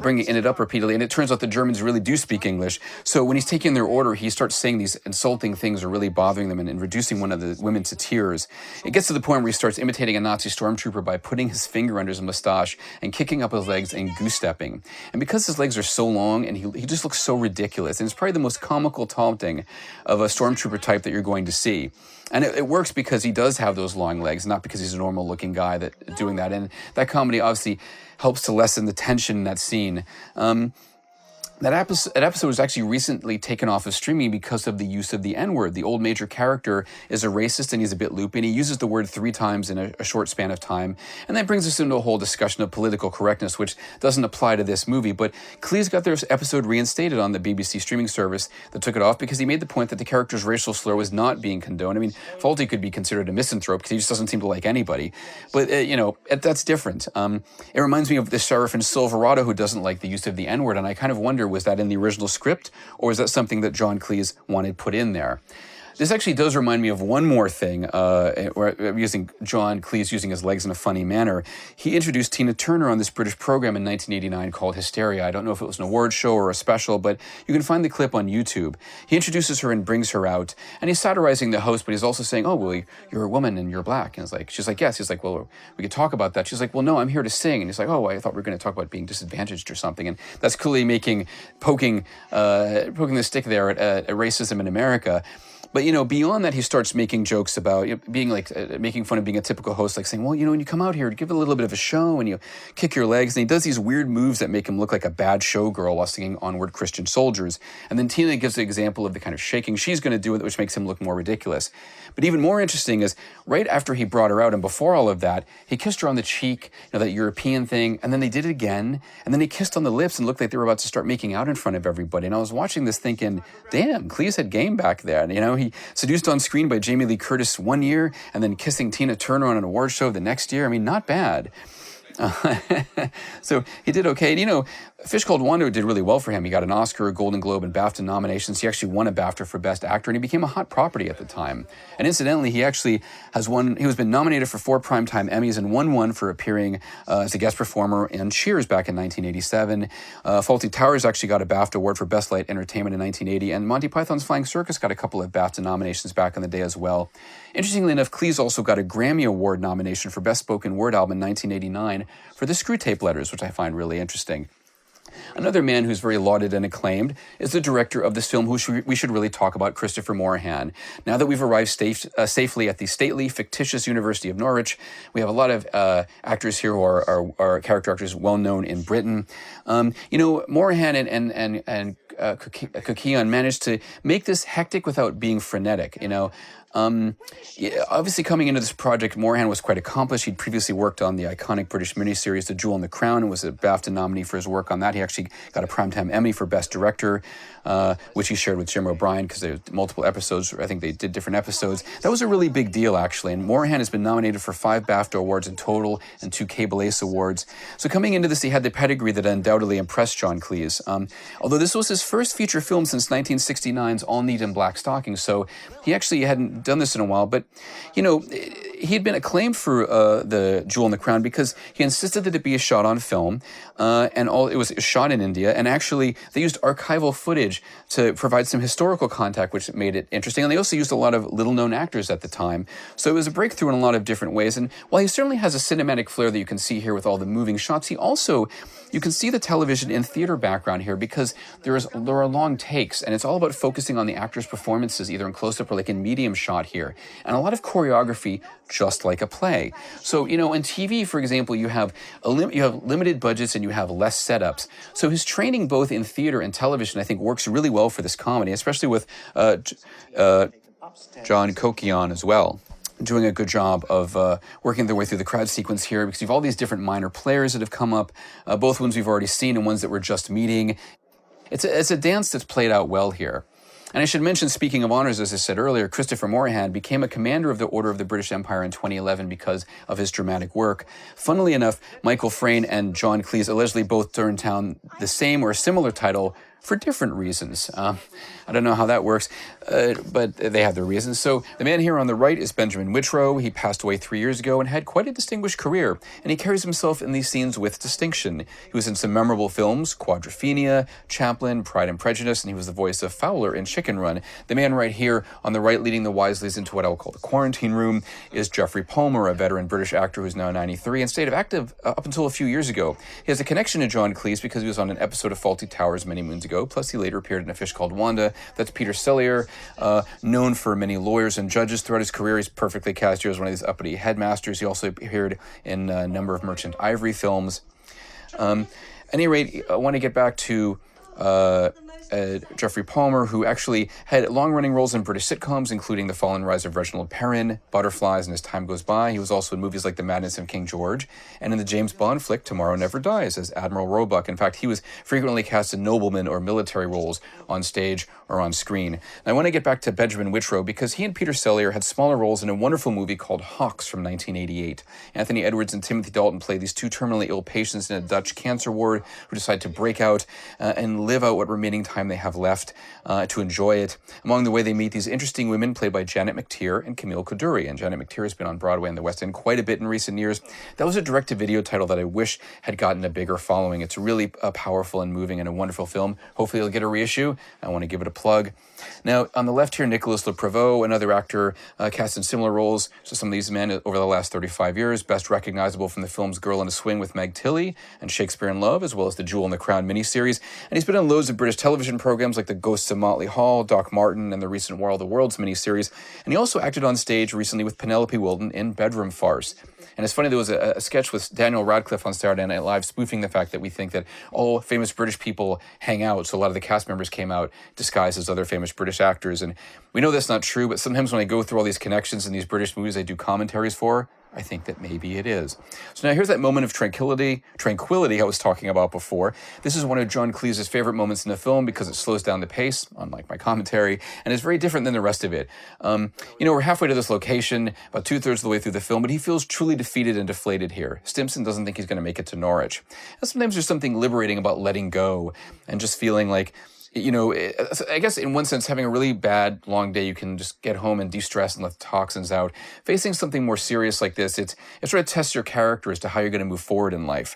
bringing it up repeatedly, and it turns out the Germans really do speak English. So when he's taking their order, he starts saying these insulting things that are really bothering them and reducing one of the women to tears. It gets to the point where he starts imitating a Nazi stormtrooper by putting his finger under his mustache and kicking up his legs and goose-stepping. And because his legs are so long and he just looks so ridiculous, and it's probably the most comical taunting of a stormtrooper type that you're going to see. And it works because he does have those long legs, not because he's a normal-looking guy doing that. And that comedy obviously helps to lessen the tension in that scene. That episode was actually recently taken off of streaming because of the use of the N-word. The old major character is a racist and he's a bit loopy, and he uses the word 3 times in a short span of time. And that brings us into a whole discussion of political correctness, which doesn't apply to this movie. But Cleese got their episode reinstated on the BBC streaming service that took it off because he made the point that the character's racial slur was not being condoned. I mean, Fawlty could be considered a misanthrope because he just doesn't seem to like anybody. But, that's different. It reminds me of the sheriff in Silverado who doesn't like the use of the N-word, and I kind of wonder, was that in the original script, or is that something that John Cleese wanted put in there? This actually does remind me of one more thing, using John Cleese using his legs in a funny manner. He introduced Tina Turner on this British program in 1989 called Hysteria. I don't know if it was an award show or a special, but you can find the clip on YouTube. He introduces her and brings her out, and he's satirizing the host, but he's also saying, oh, well, you're a woman and you're black. And she's like, yes. He's like, well, we could talk about that. She's like, well, no, I'm here to sing. And he's like, oh, I thought we were going to talk about being disadvantaged or something. And that's clearly poking the stick there at racism in America. But, beyond that, he starts making jokes about being making fun of being a typical host, like saying, well, when you come out here, give it a little bit of a show and you kick your legs. And he does these weird moves that make him look like a bad showgirl while singing Onward Christian Soldiers. And then Tina gives the example of the kind of shaking she's going to do, which makes him look more ridiculous. But even more interesting is right after he brought her out and before all of that, he kissed her on the cheek, that European thing. And then they did it again. And then he kissed on the lips and looked like they were about to start making out in front of everybody. And I was watching this thinking, damn, Cleese had game back there. And, he seduced on screen by Jamie Lee Curtis one year and then kissing Tina Turner on an award show the next year. I mean, not bad. So he did okay. And, Fish Called Wanda did really well for him. He got an Oscar, a Golden Globe, and BAFTA nominations. He actually won a BAFTA for Best Actor, and he became a hot property at the time. And incidentally, he actually has been nominated for 4 Primetime Emmys and won one for appearing as a guest performer in Cheers back in 1987. Fawlty Towers actually got a BAFTA award for Best Light Entertainment in 1980, and Monty Python's Flying Circus got a couple of BAFTA nominations back in the day as well. Interestingly enough, Cleese also got a Grammy Award nomination for Best Spoken Word Album in 1989 for the Screw Tape Letters, which I find really interesting. Another man who's very lauded and acclaimed is the director of this film, who we should really talk about, Christopher Morahan. Now that we've arrived safely at the stately, fictitious University of Norwich, we have a lot of actors here who are character actors well known in Britain. Morahan and Kukian managed to make this hectic without being frenetic, Obviously, coming into this project, Morahan was quite accomplished. He'd previously worked on the iconic British miniseries The Jewel and the Crown and was a BAFTA nominee for his work on that. He actually got a Primetime Emmy for Best Director, which he shared with Jim O'Brien because there were multiple episodes. I think they did different episodes. That was a really big deal, actually. And Morahan has been nominated for 5 BAFTA awards in total and 2 Cable Ace awards. So coming into this, he had the pedigree that undoubtedly impressed John Cleese. Although this was his first feature film since 1969's All Need in Black Stockings, so he actually hadn't done this in a while. But, he'd been acclaimed for The Jewel and the Crown because he insisted that it be a shot on film, it was shot in India, and actually they used archival footage to provide some historical context, which made it interesting. And they also used a lot of little-known actors at the time. So it was a breakthrough in a lot of different ways. And while he certainly has a cinematic flair that you can see here with all the moving shots, you can see the television and theater background here because there are long takes, and it's all about focusing on the actors' performances, either in close-up or like in medium shot here. And a lot of choreography, just like a play. So, in TV, for example, you have limited budgets and you have less setups. So his training both in theater and television, I think, works really well for this comedy, especially with John Cleese as well, doing a good job of working their way through the crowd sequence here, because you have all these different minor players that have come up, both ones we've already seen and ones that we're just meeting. It's a dance that's played out well here. And I should mention, speaking of honors, as I said earlier, Christopher Morahan became a commander of the Order of the British Empire in 2011 because of his dramatic work. Funnily enough, Michael Frayn and John Cleese allegedly both turned down the same or a similar title for different reasons. I don't know how that works, but they have their reasons. So the man here on the right is Benjamin Whitrow. He passed away 3 years ago and had quite a distinguished career, and he carries himself in these scenes with distinction. He was in some memorable films, Quadrophenia, Chaplin, Pride and Prejudice, and he was the voice of Fowler in Chicken Run. The man right here on the right leading the Wisleys into what I will call the quarantine room is Geoffrey Palmer, a veteran British actor who's now 93 and stayed active up until a few years ago. He has a connection to John Cleese because he was on an episode of Fawlty Towers many moons ago. Plus, he later appeared in A Fish Called Wanda. That's Peter Sellier, known for many lawyers and judges throughout his career. He's perfectly cast here as one of these uppity headmasters. He also appeared in a number of Merchant Ivory films. At any rate, I want to get back to Geoffrey Palmer, who actually had long-running roles in British sitcoms, including The Fall and Rise of Reginald Perrin, Butterflies, and As Time Goes By. He was also in movies like The Madness of King George, and in the James Bond flick Tomorrow Never Dies as Admiral Roebuck. In fact, he was frequently cast in nobleman or military roles on stage or on screen. And I want to get back to Benjamin Whitrow because he and Peter Sellier had smaller roles in a wonderful movie called Hawks from 1988. Anthony Edwards and Timothy Dalton play these 2 terminally ill patients in a Dutch cancer ward who decide to break out and live out what remaining time they have left to enjoy it. Along the way, they meet these interesting women played by Janet McTeer and Camille Coduri. And Janet McTeer has been on Broadway and the West End quite a bit in recent years. That was a direct-to-video title that I wish had gotten a bigger following. It's really powerful and moving and a wonderful film. Hopefully it'll get a reissue. I want to give it a plug. Now, on the left here, Nicolas Le Prevost, another actor cast in similar roles to some of these men over the last 35 years, best recognizable from the films Girl in a Swing with Meg Tilly and Shakespeare in Love, as well as the Jewel and the Crown miniseries. And he's been been on loads of British television programs like The Ghosts of Motley Hall, Doc Martin, and the recent War of the Worlds miniseries. And he also acted on stage recently with Penelope Wilton in Bedroom Farce. And it's funny, there was a sketch with Daniel Radcliffe on Saturday Night Live spoofing the fact that we think that all famous British people hang out. So a lot of the cast members came out disguised as other famous British actors. And we know that's not true, but sometimes when I go through all these connections in these British movies I do commentaries for, I think that maybe it is. So now here's that moment of tranquility I was talking about before. This is one of John Cleese's favorite moments in the film because it slows down the pace, unlike my commentary, and is very different than the rest of it. We're halfway to this location, about 2/3 of the way through the film, but he feels truly defeated and deflated here. Stimpson doesn't think he's going to make it to Norwich. And sometimes there's something liberating about letting go and just feeling like, I guess in one sense, having a really bad, long day, you can just get home and de-stress and let the toxins out. Facing something more serious like this, it sort of tests your character as to how you're going to move forward in life.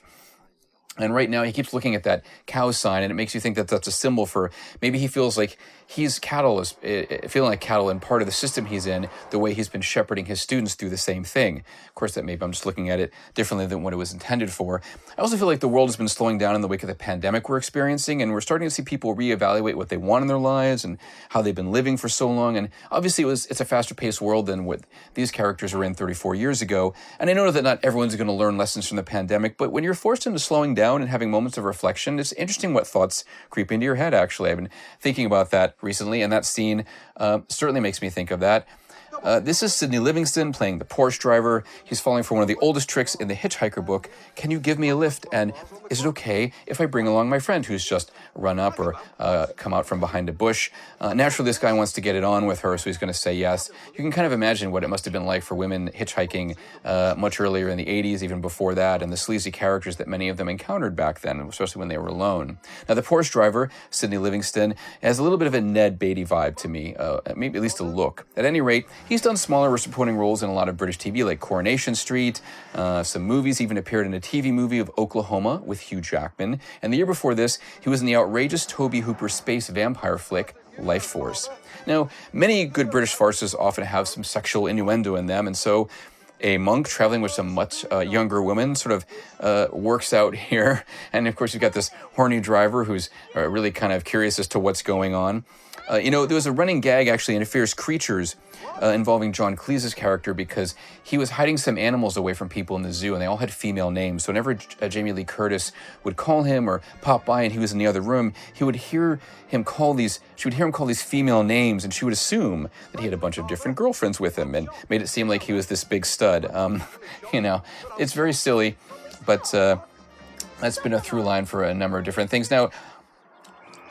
And right now, he keeps looking at that cow sign, and it makes you think that that's a symbol for maybe he feels like he's feeling like cattle and part of the system he's in, the way he's been shepherding his students through the same thing. Of course, that maybe I'm just looking at it differently than what it was intended for. I also feel like the world has been slowing down in the wake of the pandemic we're experiencing, and we're starting to see people reevaluate what they want in their lives and how they've been living for so long. And obviously, it's a faster-paced world than what these characters were in 34 years ago. And I know that not everyone's going to learn lessons from the pandemic, but when you're forced into slowing down and having moments of reflection, it's interesting what thoughts creep into your head, actually. I've been thinking about that recently, and that scene certainly makes me think of that. This is Sidney Livingston playing the Porsche driver. He's falling for one of the oldest tricks in the Hitchhiker book. Can you give me a lift? And is it okay if I bring along my friend who's just run up or come out from behind a bush? Naturally, this guy wants to get it on with her, so he's going to say yes. You can kind of imagine what it must have been like for women hitchhiking much earlier in the 80s, even before that, and the sleazy characters that many of them encountered back then, especially when they were alone. Now, the Porsche driver, Sidney Livingston, has a little bit of a Ned Beatty vibe to me, maybe at least a look. At any rate, he's done smaller supporting roles in a lot of British TV, like Coronation Street, some movies, even appeared in a TV movie of Oklahoma with Hugh Jackman. And the year before this, he was in the outrageous Tobe Hooper space vampire flick, Life Force. Now, many good British farces often have some sexual innuendo in them, and so a monk traveling with some much younger women sort of works out here. And of course, you've got this horny driver who's really kind of curious as to what's going on. There was a running gag, actually, in Fierce Creatures involving John Cleese's character because he was hiding some animals away from people in the zoo, and they all had female names. So whenever Jamie Lee Curtis would call him or pop by and he was in the other room, she would hear him call these female names, and she would assume that he had a bunch of different girlfriends with him and made it seem like he was this big stud. It's very silly, but that's been a through line for a number of different things. Now,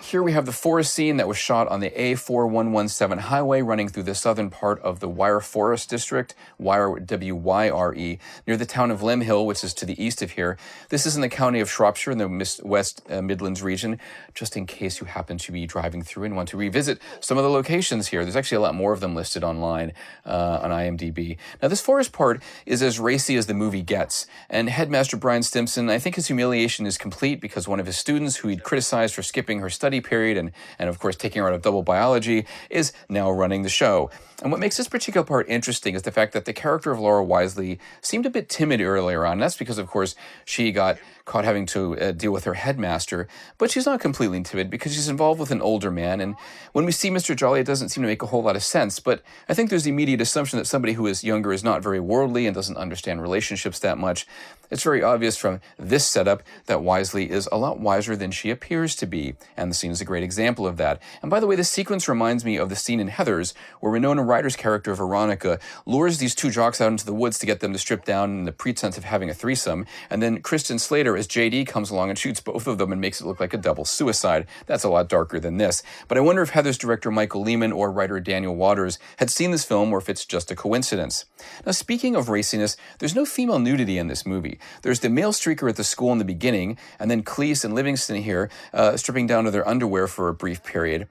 here we have the forest scene that was shot on the A4117 highway running through the southern part of the Wyre Forest District, Wyre, W-Y-R-E, near the town of Lemhill, which is to the east of here. This is in the county of Shropshire in the West Midlands region, just in case you happen to be driving through and want to revisit some of the locations here. There's actually a lot more of them listed online on IMDb. Now, this forest part is as racy as the movie gets, and Headmaster Bryan Stimpson, I think his humiliation is complete because one of his students, who he'd criticized for skipping her study period and of course taking her out of double biology, is now running the show. And what makes this particular part interesting is the fact that the character of Laura Wisely seemed a bit timid earlier on. That's because, of course, she got caught having to deal with her headmaster, but she's not completely timid because she's involved with an older man. And when we see Mr. Jolly, it doesn't seem to make a whole lot of sense, but I think there's the immediate assumption that somebody who is younger is not very worldly and doesn't understand relationships that much. It's very obvious from this setup that Wisely is a lot wiser than she appears to be, and the scene is a great example of that. And by the way, this sequence reminds me of the scene in Heathers, where Winona Ryder's character, Veronica, lures these two jocks out into the woods to get them to strip down in the pretense of having a threesome, and then Kristen Slater as JD comes along and shoots both of them and makes it look like a double suicide. That's a lot darker than this. But I wonder if Heathers director Michael Lehman or writer Daniel Waters had seen this film, or if it's just a coincidence. Now, speaking of raciness, there's no female nudity in this movie. There's the male streaker at the school in the beginning, and then Cleese and Livingston here stripping down to their underwear for a brief period.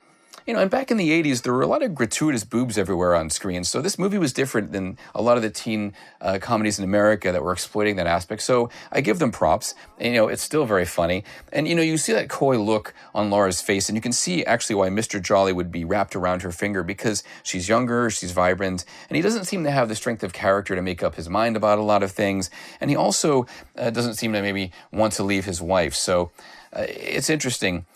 And back in the 80s, there were a lot of gratuitous boobs everywhere on screen, so this movie was different than a lot of the teen comedies in America that were exploiting that aspect, so I give them props. And, it's still very funny. And, you see that coy look on Laura's face, and you can see actually why Mr. Jolly would be wrapped around her finger, because she's younger, she's vibrant, and he doesn't seem to have the strength of character to make up his mind about a lot of things, and he also doesn't seem to maybe want to leave his wife, so it's interesting.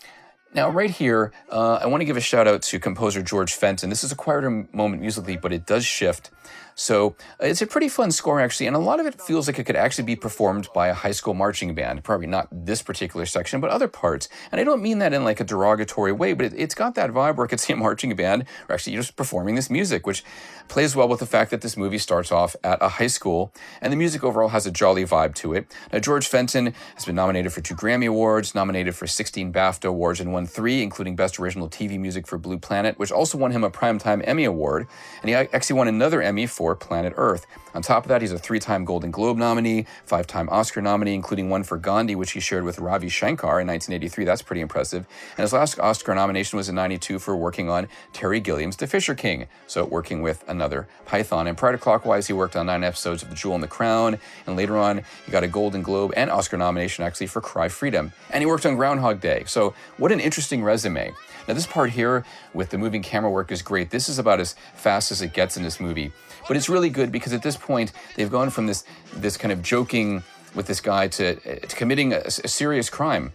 Now, right here, I want to give a shout out to composer George Fenton. This is a quieter moment musically, but it does shift. So it's a pretty fun score, actually, and a lot of it feels like it could actually be performed by a high school marching band. Probably not this particular section, but other parts. And I don't mean that in like a derogatory way, but it's got that vibe where I could see a marching band, or actually just performing this music, which plays well with the fact that this movie starts off at a high school, and the music overall has a jolly vibe to it. Now, George Fenton has been nominated for 2 Grammy Awards, nominated for 16 BAFTA Awards, and won 3, including Best Original TV Music for Blue Planet, which also won him a Primetime Emmy Award, and he actually won another Emmy for Planet Earth. On top of that, he's a 3-time Golden Globe nominee, 5-time Oscar nominee, including one for Gandhi, which he shared with Ravi Shankar in 1983. That's pretty impressive. And his last Oscar nomination was in 92 for working on Terry Gilliam's The Fisher King, so working with another Python. And prior to Clockwise, he worked on 9 episodes of The Jewel and the Crown, and later on, he got a Golden Globe and Oscar nomination, actually, for Cry Freedom. And he worked on Groundhog Day. So what an interesting resume. Now, this part here with the moving camera work is great. This is about as fast as it gets in this movie. But it's really good because at this point, they've gone from this kind of joking with this guy to committing a serious crime.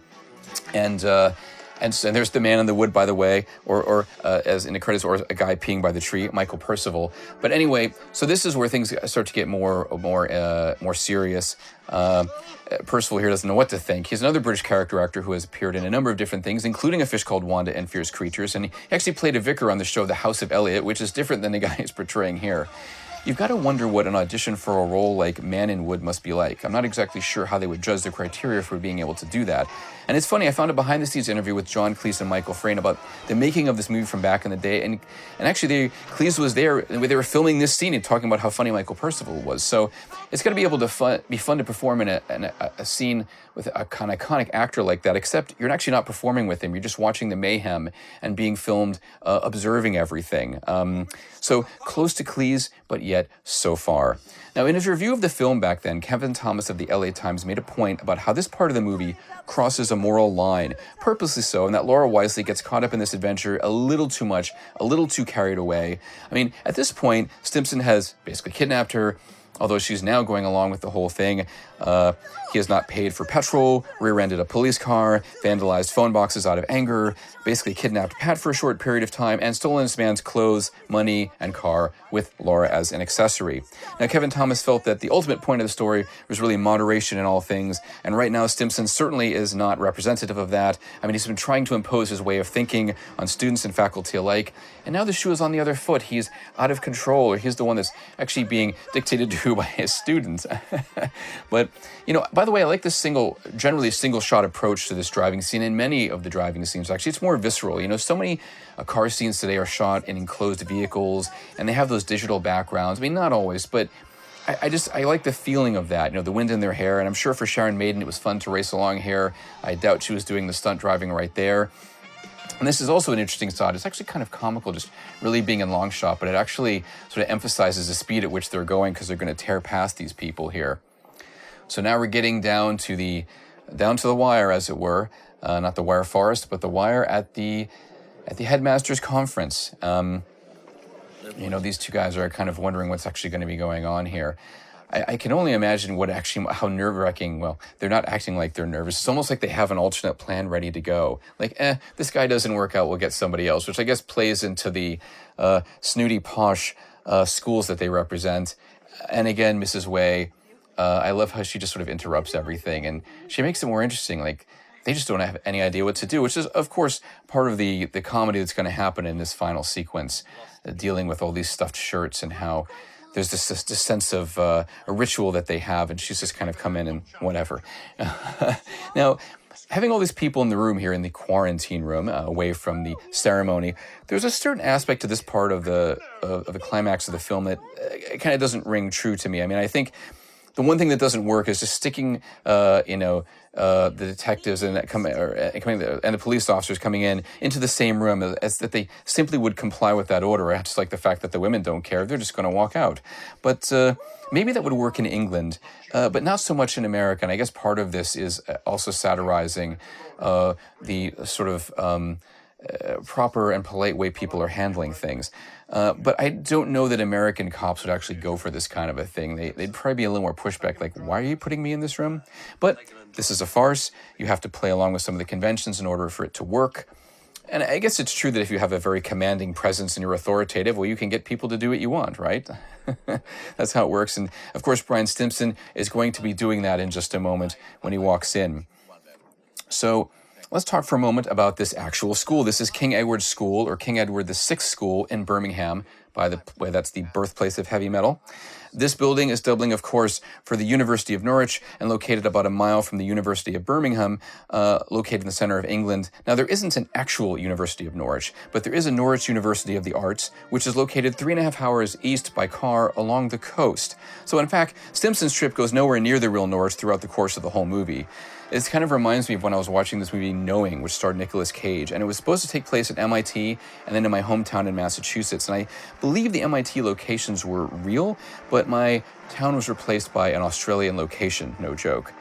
And there's the man in the wood, by the way, or as in the credits, or a guy peeing by the tree, Michael Percival. But anyway, so this is where things start to get more serious. Percival here doesn't know what to think. He's another British character actor who has appeared in a number of different things, including A Fish Called Wanda and Fierce Creatures. And he actually played a vicar on the show The House of Elliot, which is different than the guy he's portraying here. You've got to wonder what an audition for a role like Man in Wood must be like. I'm not exactly sure how they would judge the criteria for being able to do that. And it's funny, I found a behind-the-scenes interview with John Cleese and Michael Frayn about the making of this movie from back in the day. And actually, Cleese was there, and they were filming this scene and talking about how funny Michael Percival was. So it's going to be able to be fun to perform in a scene with an iconic actor like that, except you're actually not performing with him. You're just watching the mayhem and being filmed, observing everything. So close to Cleese, but yet so far. Now, in his review of the film back then, Kevin Thomas of the LA Times made a point about how this part of the movie crosses a moral line, purposely so, and that Laura Wisely gets caught up in this adventure a little too much, a little too carried away. I mean, at this point, Stimpson has basically kidnapped her, although she's now going along with the whole thing. He has not paid for petrol, rear-ended a police car, vandalized phone boxes out of anger, basically kidnapped Pat for a short period of time, and stolen this man's clothes, money, and car with Laura as an accessory. Now, Kevin Thomas felt that the ultimate point of the story was really moderation in all things, and right now Stimpson certainly is not representative of that. I mean, he's been trying to impose his way of thinking on students and faculty alike, and now the shoe is on the other foot. He's out of control, or he's the one that's actually being dictated to by his students. But, you know, by the way, I like this generally single shot approach to this driving scene. In many of the driving scenes, actually, it's more visceral. You know, so many car scenes today are shot in enclosed vehicles, and they have those digital backgrounds. I mean, not always, but I like the feeling of that, you know, the wind in their hair. And I'm sure for Sharon Maiden, it was fun to race along here. I doubt she was doing the stunt driving right there. And this is also an interesting shot. It's actually kind of comical, just really being in long shot, but it actually sort of emphasizes the speed at which they're going because they're going to tear past these people here. So now we're getting down to the wire, as it were, not the wire forest, but the wire at the Headmasters Conference. You know, these two guys are kind of wondering what's actually going to be going on here. I can only imagine how nerve-wracking. Well, they're not acting like they're nervous. It's almost like they have an alternate plan ready to go. Like, this guy doesn't work out, we'll get somebody else, which I guess plays into the snooty, posh schools that they represent. And again, Mrs. Way, I love how she just sort of interrupts everything, and she makes it more interesting. Like, they just don't have any idea what to do, which is, of course, part of the comedy that's going to happen in this final sequence, dealing with all these stuffed shirts and how there's this sense of a ritual that they have, and she's just kind of come in and whatever. Now, having all these people in the room here, in the quarantine room, away from the ceremony, there's a certain aspect to this part of the climax of the film that kind of doesn't ring true to me. I mean, I think the one thing that doesn't work is just sticking, the detectives and the police officers coming into the same room as that they simply would comply with that order. Just like the fact that the women don't care, they're just going to walk out. But maybe that would work in England, but not so much in America. And I guess part of this is also satirizing the sort of proper and polite way people are handling things. But I don't know that American cops would actually go for this kind of a thing. They'd probably be a little more pushback, like, why are you putting me in this room? But this is a farce. You have to play along with some of the conventions in order for it to work. And I guess it's true that if you have a very commanding presence and you're authoritative, well, you can get people to do what you want, right? That's how it works. And of course, Bryan Stimpson is going to be doing that in just a moment when he walks in. So let's talk for a moment about this actual school. This is King Edward's School, or King Edward VI School in Birmingham. By the way, that's the birthplace of heavy metal. This building is doubling, of course, for the University of Norwich and located about a mile from the University of Birmingham, located in the center of England. Now, there isn't an actual University of Norwich, but there is a Norwich University of the Arts, which is located 3.5 hours east by car along the coast. So, in fact, Stimpson's trip goes nowhere near the real Norwich throughout the course of the whole movie. It kind of reminds me of when I was watching this movie Knowing, which starred Nicolas Cage, and it was supposed to take place at MIT and then in my hometown in Massachusetts. And I believe the MIT locations were real, but my town was replaced by an Australian location, no joke.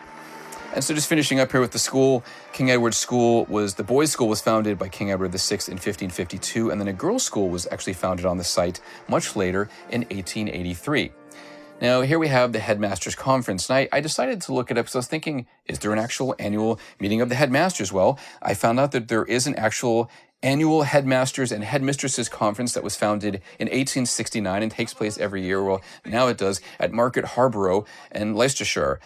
And so just finishing up here with the school, King Edward's School the boys' school was founded by King Edward VI in 1552, and then a girls' school was actually founded on the site much later in 1883. Now, here we have the Headmasters Conference, and I decided to look it up because I was thinking, is there an actual annual meeting of the headmasters? Well, I found out that there is an actual annual Headmasters and Headmistresses Conference that was founded in 1869 and takes place every year. Well, now it does at Market Harborough in Leicestershire.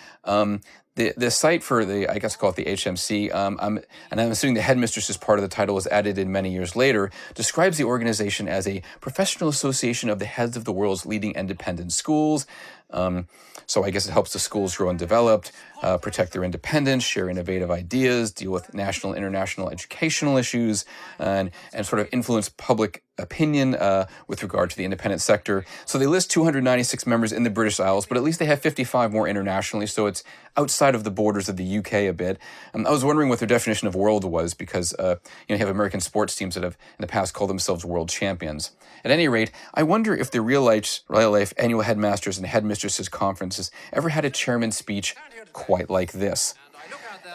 The site for the, I guess call it the HMC, and I'm assuming the headmistress as part of the title was added in many years later, describes the organization as a professional association of the heads of the world's leading independent schools. So I guess it helps the schools grow and develop, protect their independence, share innovative ideas, deal with national and international educational issues, and sort of influence public opinion with regard to the independent sector. So they list 296 members in the British Isles, but at least they have 55 more internationally, so it's outside of the borders of the UK a bit. I was wondering what their definition of world was, because you have American sports teams that have in the past called themselves world champions. At any rate, I wonder if the real life annual Headmasters and Headmistresses Conferences ever had a chairman's speech quite like this.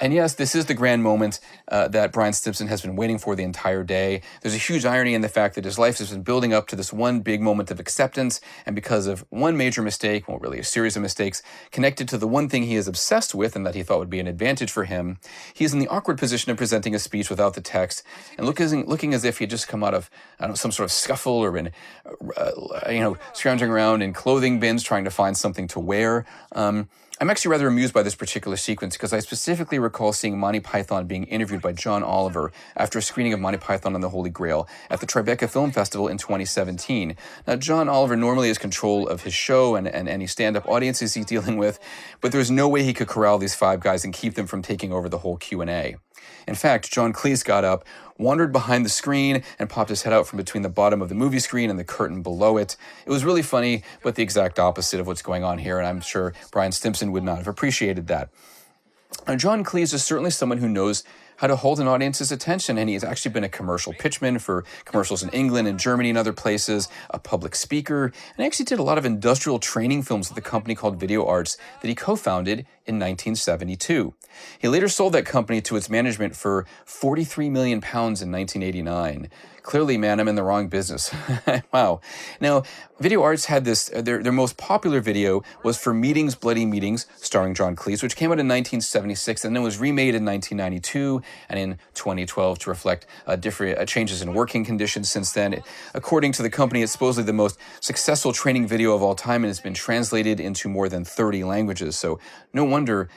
And yes, this is the grand moment that Bryan Stimpson has been waiting for the entire day. There's a huge irony in the fact that his life has been building up to this one big moment of acceptance, and because of one major mistake, well, really a series of mistakes, connected to the one thing he is obsessed with and that he thought would be an advantage for him, he is in the awkward position of presenting a speech without the text and looking as if he had just come out of, I don't know, some sort of scuffle or been, scrounging around in clothing bins trying to find something to wear. I'm actually rather amused by this particular sequence because I specifically recall seeing Monty Python being interviewed by John Oliver after a screening of Monty Python and the Holy Grail at the Tribeca Film Festival in 2017. Now, John Oliver normally has control of his show and any stand-up audiences he's dealing with, but there's no way he could corral these five guys and keep them from taking over the whole Q&A. In fact, John Cleese got up, wandered behind the screen, and popped his head out from between the bottom of the movie screen and the curtain below it. It was really funny, but the exact opposite of what's going on here, and I'm sure Bryan Stimpson would not have appreciated that. Now, John Cleese is certainly someone who knows how to hold an audience's attention, and he's actually been a commercial pitchman for commercials in England and Germany and other places, a public speaker, and he actually did a lot of industrial training films with a company called Video Arts that he co-founded in 1972. He later sold that company to its management for £43 million in 1989. Clearly, man, I'm in the wrong business. Wow. Now, Video Arts had this, their most popular video was For Meetings, Bloody Meetings, starring John Cleese, which came out in 1976 and then was remade in 1992 and in 2012 to reflect different changes in working conditions since then. According to the company, it's supposedly the most successful training video of all time and has been translated into more than 30 languages. So no wonder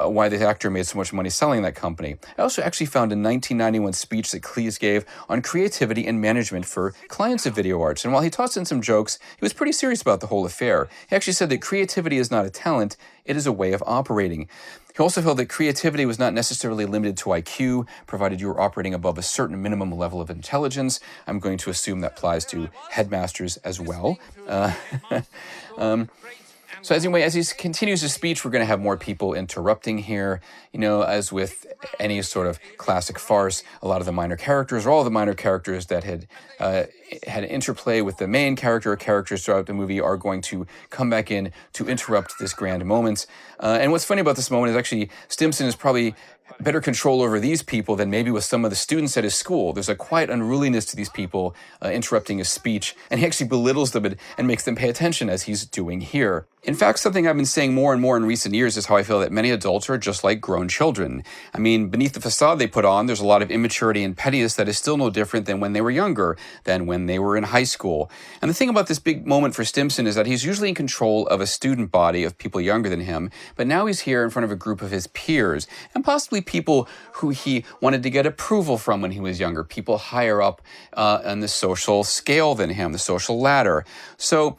why the actor made so much money selling that company. I also actually found a 1991 speech that Cleese gave on creativity and management for clients of Video Arts. And while he tossed in some jokes, he was pretty serious about the whole affair. He actually said that creativity is not a talent, it is a way of operating. He also felt that creativity was not necessarily limited to IQ, provided you were operating above a certain minimum level of intelligence. I'm going to assume that applies to headmasters as well. So anyway, as he continues his speech, we're going to have more people interrupting here. You know, as with any sort of classic farce, a lot of the minor characters, or all the minor characters that had an interplay with the main character or characters throughout the movie are going to come back in to interrupt this grand moment. And what's funny about this moment is actually Stimpson is probably better control over these people than maybe with some of the students at his school. There's a quiet unruliness to these people interrupting his speech, and he actually belittles them and makes them pay attention as he's doing here. In fact, something I've been saying more and more in recent years is how I feel that many adults are just like grown children. I mean, beneath the facade they put on, there's a lot of immaturity and pettiness that is still no different than when they were younger, than when they were in high school. And the thing about this big moment for Stimpson is that he's usually in control of a student body of people younger than him, but now he's here in front of a group of his peers, and possibly people who he wanted to get approval from when he was younger, people higher up on the social scale than him, the social ladder. So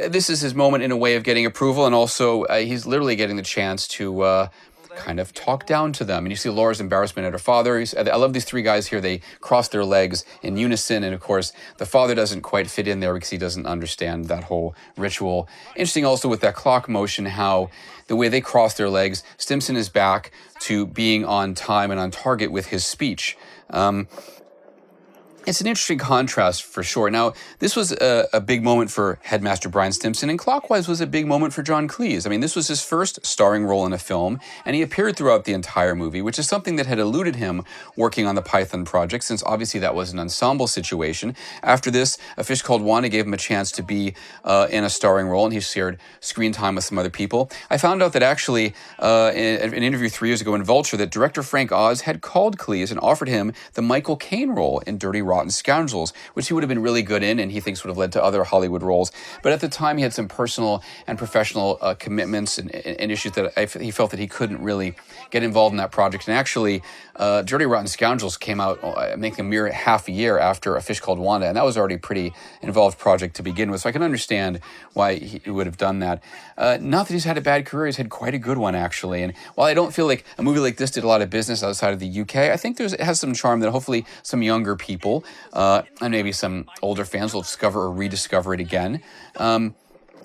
this is his moment in a way of getting approval, and also he's literally getting the chance to kind of talk down to them. And you see Laura's embarrassment at her father. I love these three guys here. They cross their legs in unison, and of course, the father doesn't quite fit in there because he doesn't understand that whole ritual. Interesting also with that clock motion, how the way they cross their legs, Stimpson is back to being on time and on target with his speech. It's an interesting contrast for sure. Now, this was a big moment for Headmaster Bryan Stimpson, and Clockwise was a big moment for John Cleese. I mean, this was his first starring role in a film, and he appeared throughout the entire movie, which is something that had eluded him working on the Python project, since obviously that was an ensemble situation. After this, A Fish Called Wanda gave him a chance to be in a starring role, and he shared screen time with some other people. I found out that actually, in an interview 3 years ago in Vulture, that director Frank Oz had called Cleese and offered him the Michael Caine role in Dirty Rotten Scoundrels, which he would have been really good in, and he thinks would have led to other Hollywood roles. But at the time, he had some personal and professional commitments and issues that he felt that he couldn't really get involved in that project. And actually, Dirty Rotten Scoundrels came out, I think, a mere half a year after A Fish Called Wanda, and that was already a pretty involved project to begin with. So I can understand why he would have done that. Not that he's had a bad career; he's had quite a good one, actually. And while I don't feel like a movie like this did a lot of business outside of the UK, I think it has some charm that hopefully some younger people and maybe some older fans will discover or rediscover it again. And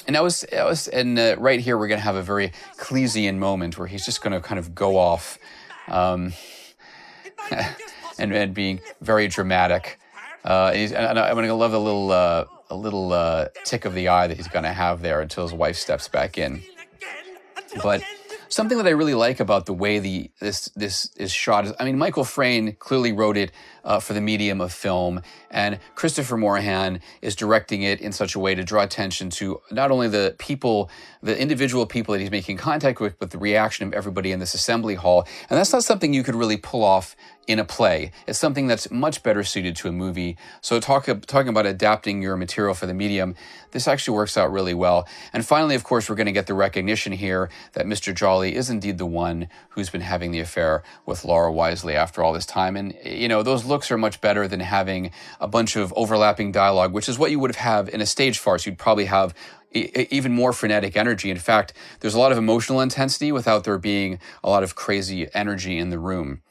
right here we're going to have a very Cleesian moment where he's just going to kind of go off and being very dramatic. I'm going to love a little tick of the eye that he's going to have there until his wife steps back in. But something that I really like about the way this is shot is, I mean, Michael Frayn clearly wrote it for the medium of film, and Christopher Morahan is directing it in such a way to draw attention to not only the individual people that he's making contact with, but the reaction of everybody in this assembly hall. And that's not something you could really pull off in a play. It's something that's much better suited to a movie. So talking about adapting your material for the medium, this actually works out really well. And finally, of course, we're going to get the recognition here that Mr. Jolly is indeed the one who's been having the affair with Laura Wisely after all this time. And, you know, those looks are much better than having a bunch of overlapping dialogue, which is what you would have in a stage farce. You'd probably have even more frenetic energy. In fact, there's a lot of emotional intensity without there being a lot of crazy energy in the room.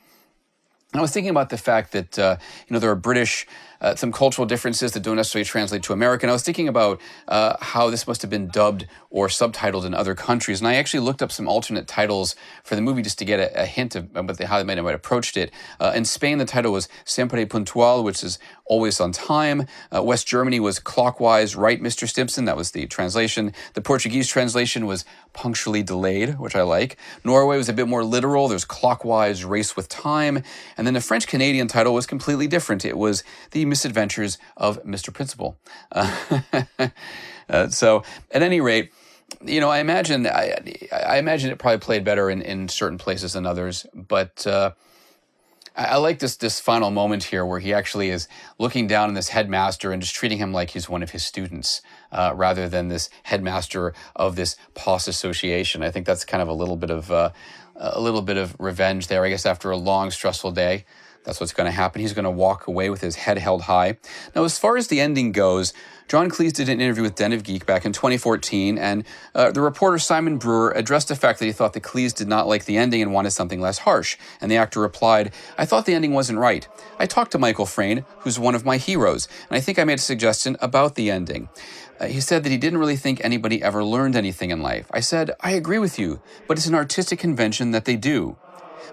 And I was thinking about the fact that, there are British, some cultural differences that don't necessarily translate to American. I was thinking about how this must have been dubbed or subtitled in other countries. And I actually looked up some alternate titles for the movie just to get a hint of how they might have approached it. In Spain, the title was Siempre Puntual, which is always on time. West Germany was Clockwise, Right, Mr. Stimpson. That was the translation. The Portuguese translation was Punctually Delayed, which I like. Norway was a bit more literal. There's Clockwise, Race with Time. And then the French-Canadian title was completely different. It was The Misadventures of Mr. Principal. So, at any rate, I imagine it probably played better in certain places than others, but I like this final moment here where he actually is looking down on this headmaster and just treating him like he's one of his students, rather than this headmaster of this POS association. I think that's kind of a little bit of revenge there. I guess after a long, stressful day, that's what's going to happen. He's going to walk away with his head held high. Now, as far as the ending goes, John Cleese did an interview with Den of Geek back in 2014, and the reporter Simon Brewer addressed the fact that he thought that Cleese did not like the ending and wanted something less harsh. And the actor replied, "I thought the ending wasn't right. I talked to Michael Frayn, who's one of my heroes, and I think I made a suggestion about the ending." He said that he didn't really think anybody ever learned anything in life. I said, "I agree with you, but it's an artistic convention that they do."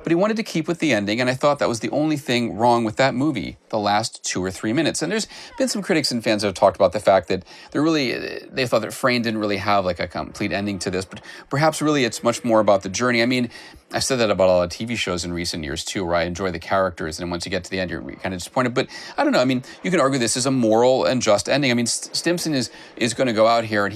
But he wanted to keep with the ending, and I thought that was the only thing wrong with that movie, the last 2 or 3 minutes. And there's been some critics and fans that have talked about the fact that they thought that Frayn didn't really have like a complete ending to this, but perhaps really it's much more about the journey. I mean, I've said that about a lot of TV shows in recent years too, where I enjoy the characters, and then once you get to the end, you're kind of disappointed. But I don't know. I mean, you can argue this is a moral and just ending. I mean, Stimpson is going to go out here, and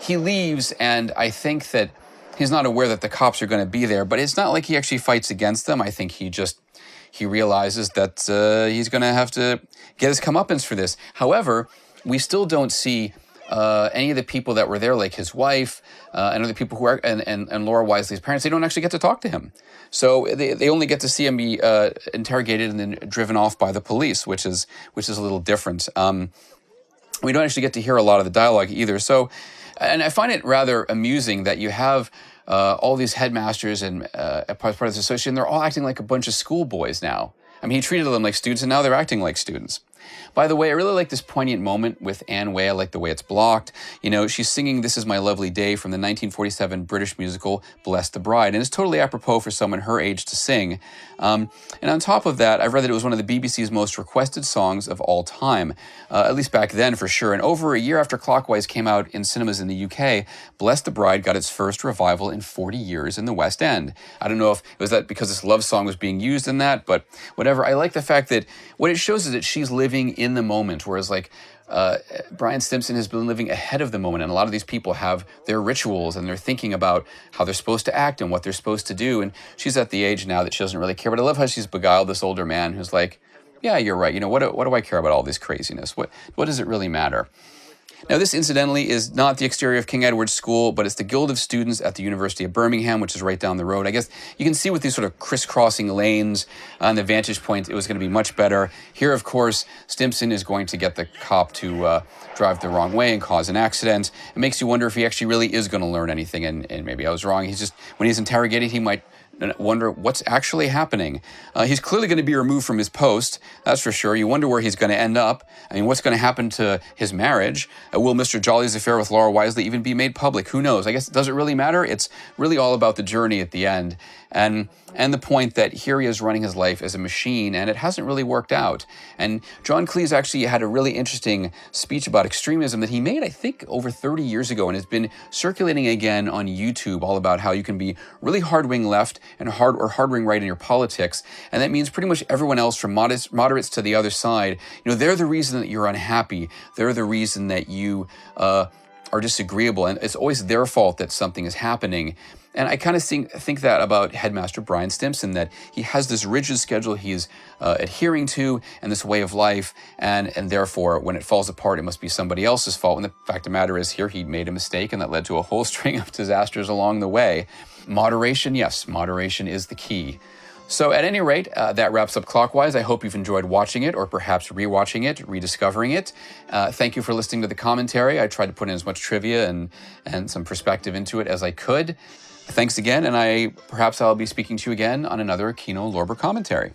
he leaves, and I think that he's not aware that the cops are going to be there, but it's not like he actually fights against them. I think he realizes that he's going to have to get his comeuppance for this. However, we still don't see any of the people that were there, like his wife and other people who are, and Laura Wisely's parents. They don't actually get to talk to him. So they only get to see him be interrogated and then driven off by the police, which is a little different. We don't actually get to hear a lot of the dialogue either. So, and I find it rather amusing that you have all these headmasters and part of this association, they're all acting like a bunch of schoolboys now. I mean, he treated them like students, and now they're acting like students. By the way, I really like this poignant moment with Anne Way. I like the way it's blocked. You know, she's singing "This Is My Lovely Day" from the 1947 British musical Bless the Bride, and it's totally apropos for someone her age to sing. And on top of that, I've read that it was one of the BBC's most requested songs of all time, at least back then for sure. And over a year after Clockwise came out in cinemas in the UK, Bless the Bride got its first revival in 40 years in the West End. I don't know if it was that because this love song was being used in that, but whatever. I like the fact that what it shows is that she's living in the moment, whereas like Bryan Stimpson has been living ahead of the moment, and a lot of these people have their rituals and they're thinking about how they're supposed to act and what they're supposed to do, and she's at the age now that she doesn't really care. But I love how she's beguiled this older man who's like, yeah, you're right, you know, what do I care about all this craziness? What does it really matter? Now, this, incidentally, is not the exterior of King Edward's School, but it's the Guild of Students at the University of Birmingham, which is right down the road. I guess you can see with these sort of crisscrossing lanes on the vantage point, it was going to be much better. Here, of course, Stimpson is going to get the cop to drive the wrong way and cause an accident. It makes you wonder if he actually really is going to learn anything, and maybe I was wrong. He's just, when he's interrogated, he might wonder what's actually happening. He's clearly going to be removed from his post, that's for sure. You wonder where he's going to end up. I mean, what's going to happen to his marriage? Will Mr. Jolly's affair with Laura Wisely even be made public? Who knows? I guess, does it really matter? It's really all about the journey at the end. And the point that here he is running his life as a machine, and it hasn't really worked out. And John Cleese actually had a really interesting speech about extremism that he made, I think, over 30 years ago, and it's been circulating again on YouTube, all about how you can be really hard-wing left and hard-wing right in your politics, and that means pretty much everyone else from moderates to the other side, you know, they're the reason that you're unhappy. They're the reason that you are disagreeable, and it's always their fault that something is happening. And I kind of think that about Headmaster Bryan Stimpson, that he has this rigid schedule he's adhering to and this way of life, and therefore when it falls apart, it must be somebody else's fault. And the fact of the matter is, here he made a mistake, and that led to a whole string of disasters along the way. Moderation, yes, moderation is the key. So at any rate, that wraps up Clockwise. I hope you've enjoyed watching it, or perhaps rewatching it, rediscovering it. Thank you for listening to the commentary. I tried to put in as much trivia and some perspective into it as I could. Thanks again, and perhaps I'll be speaking to you again on another Kino Lorber commentary.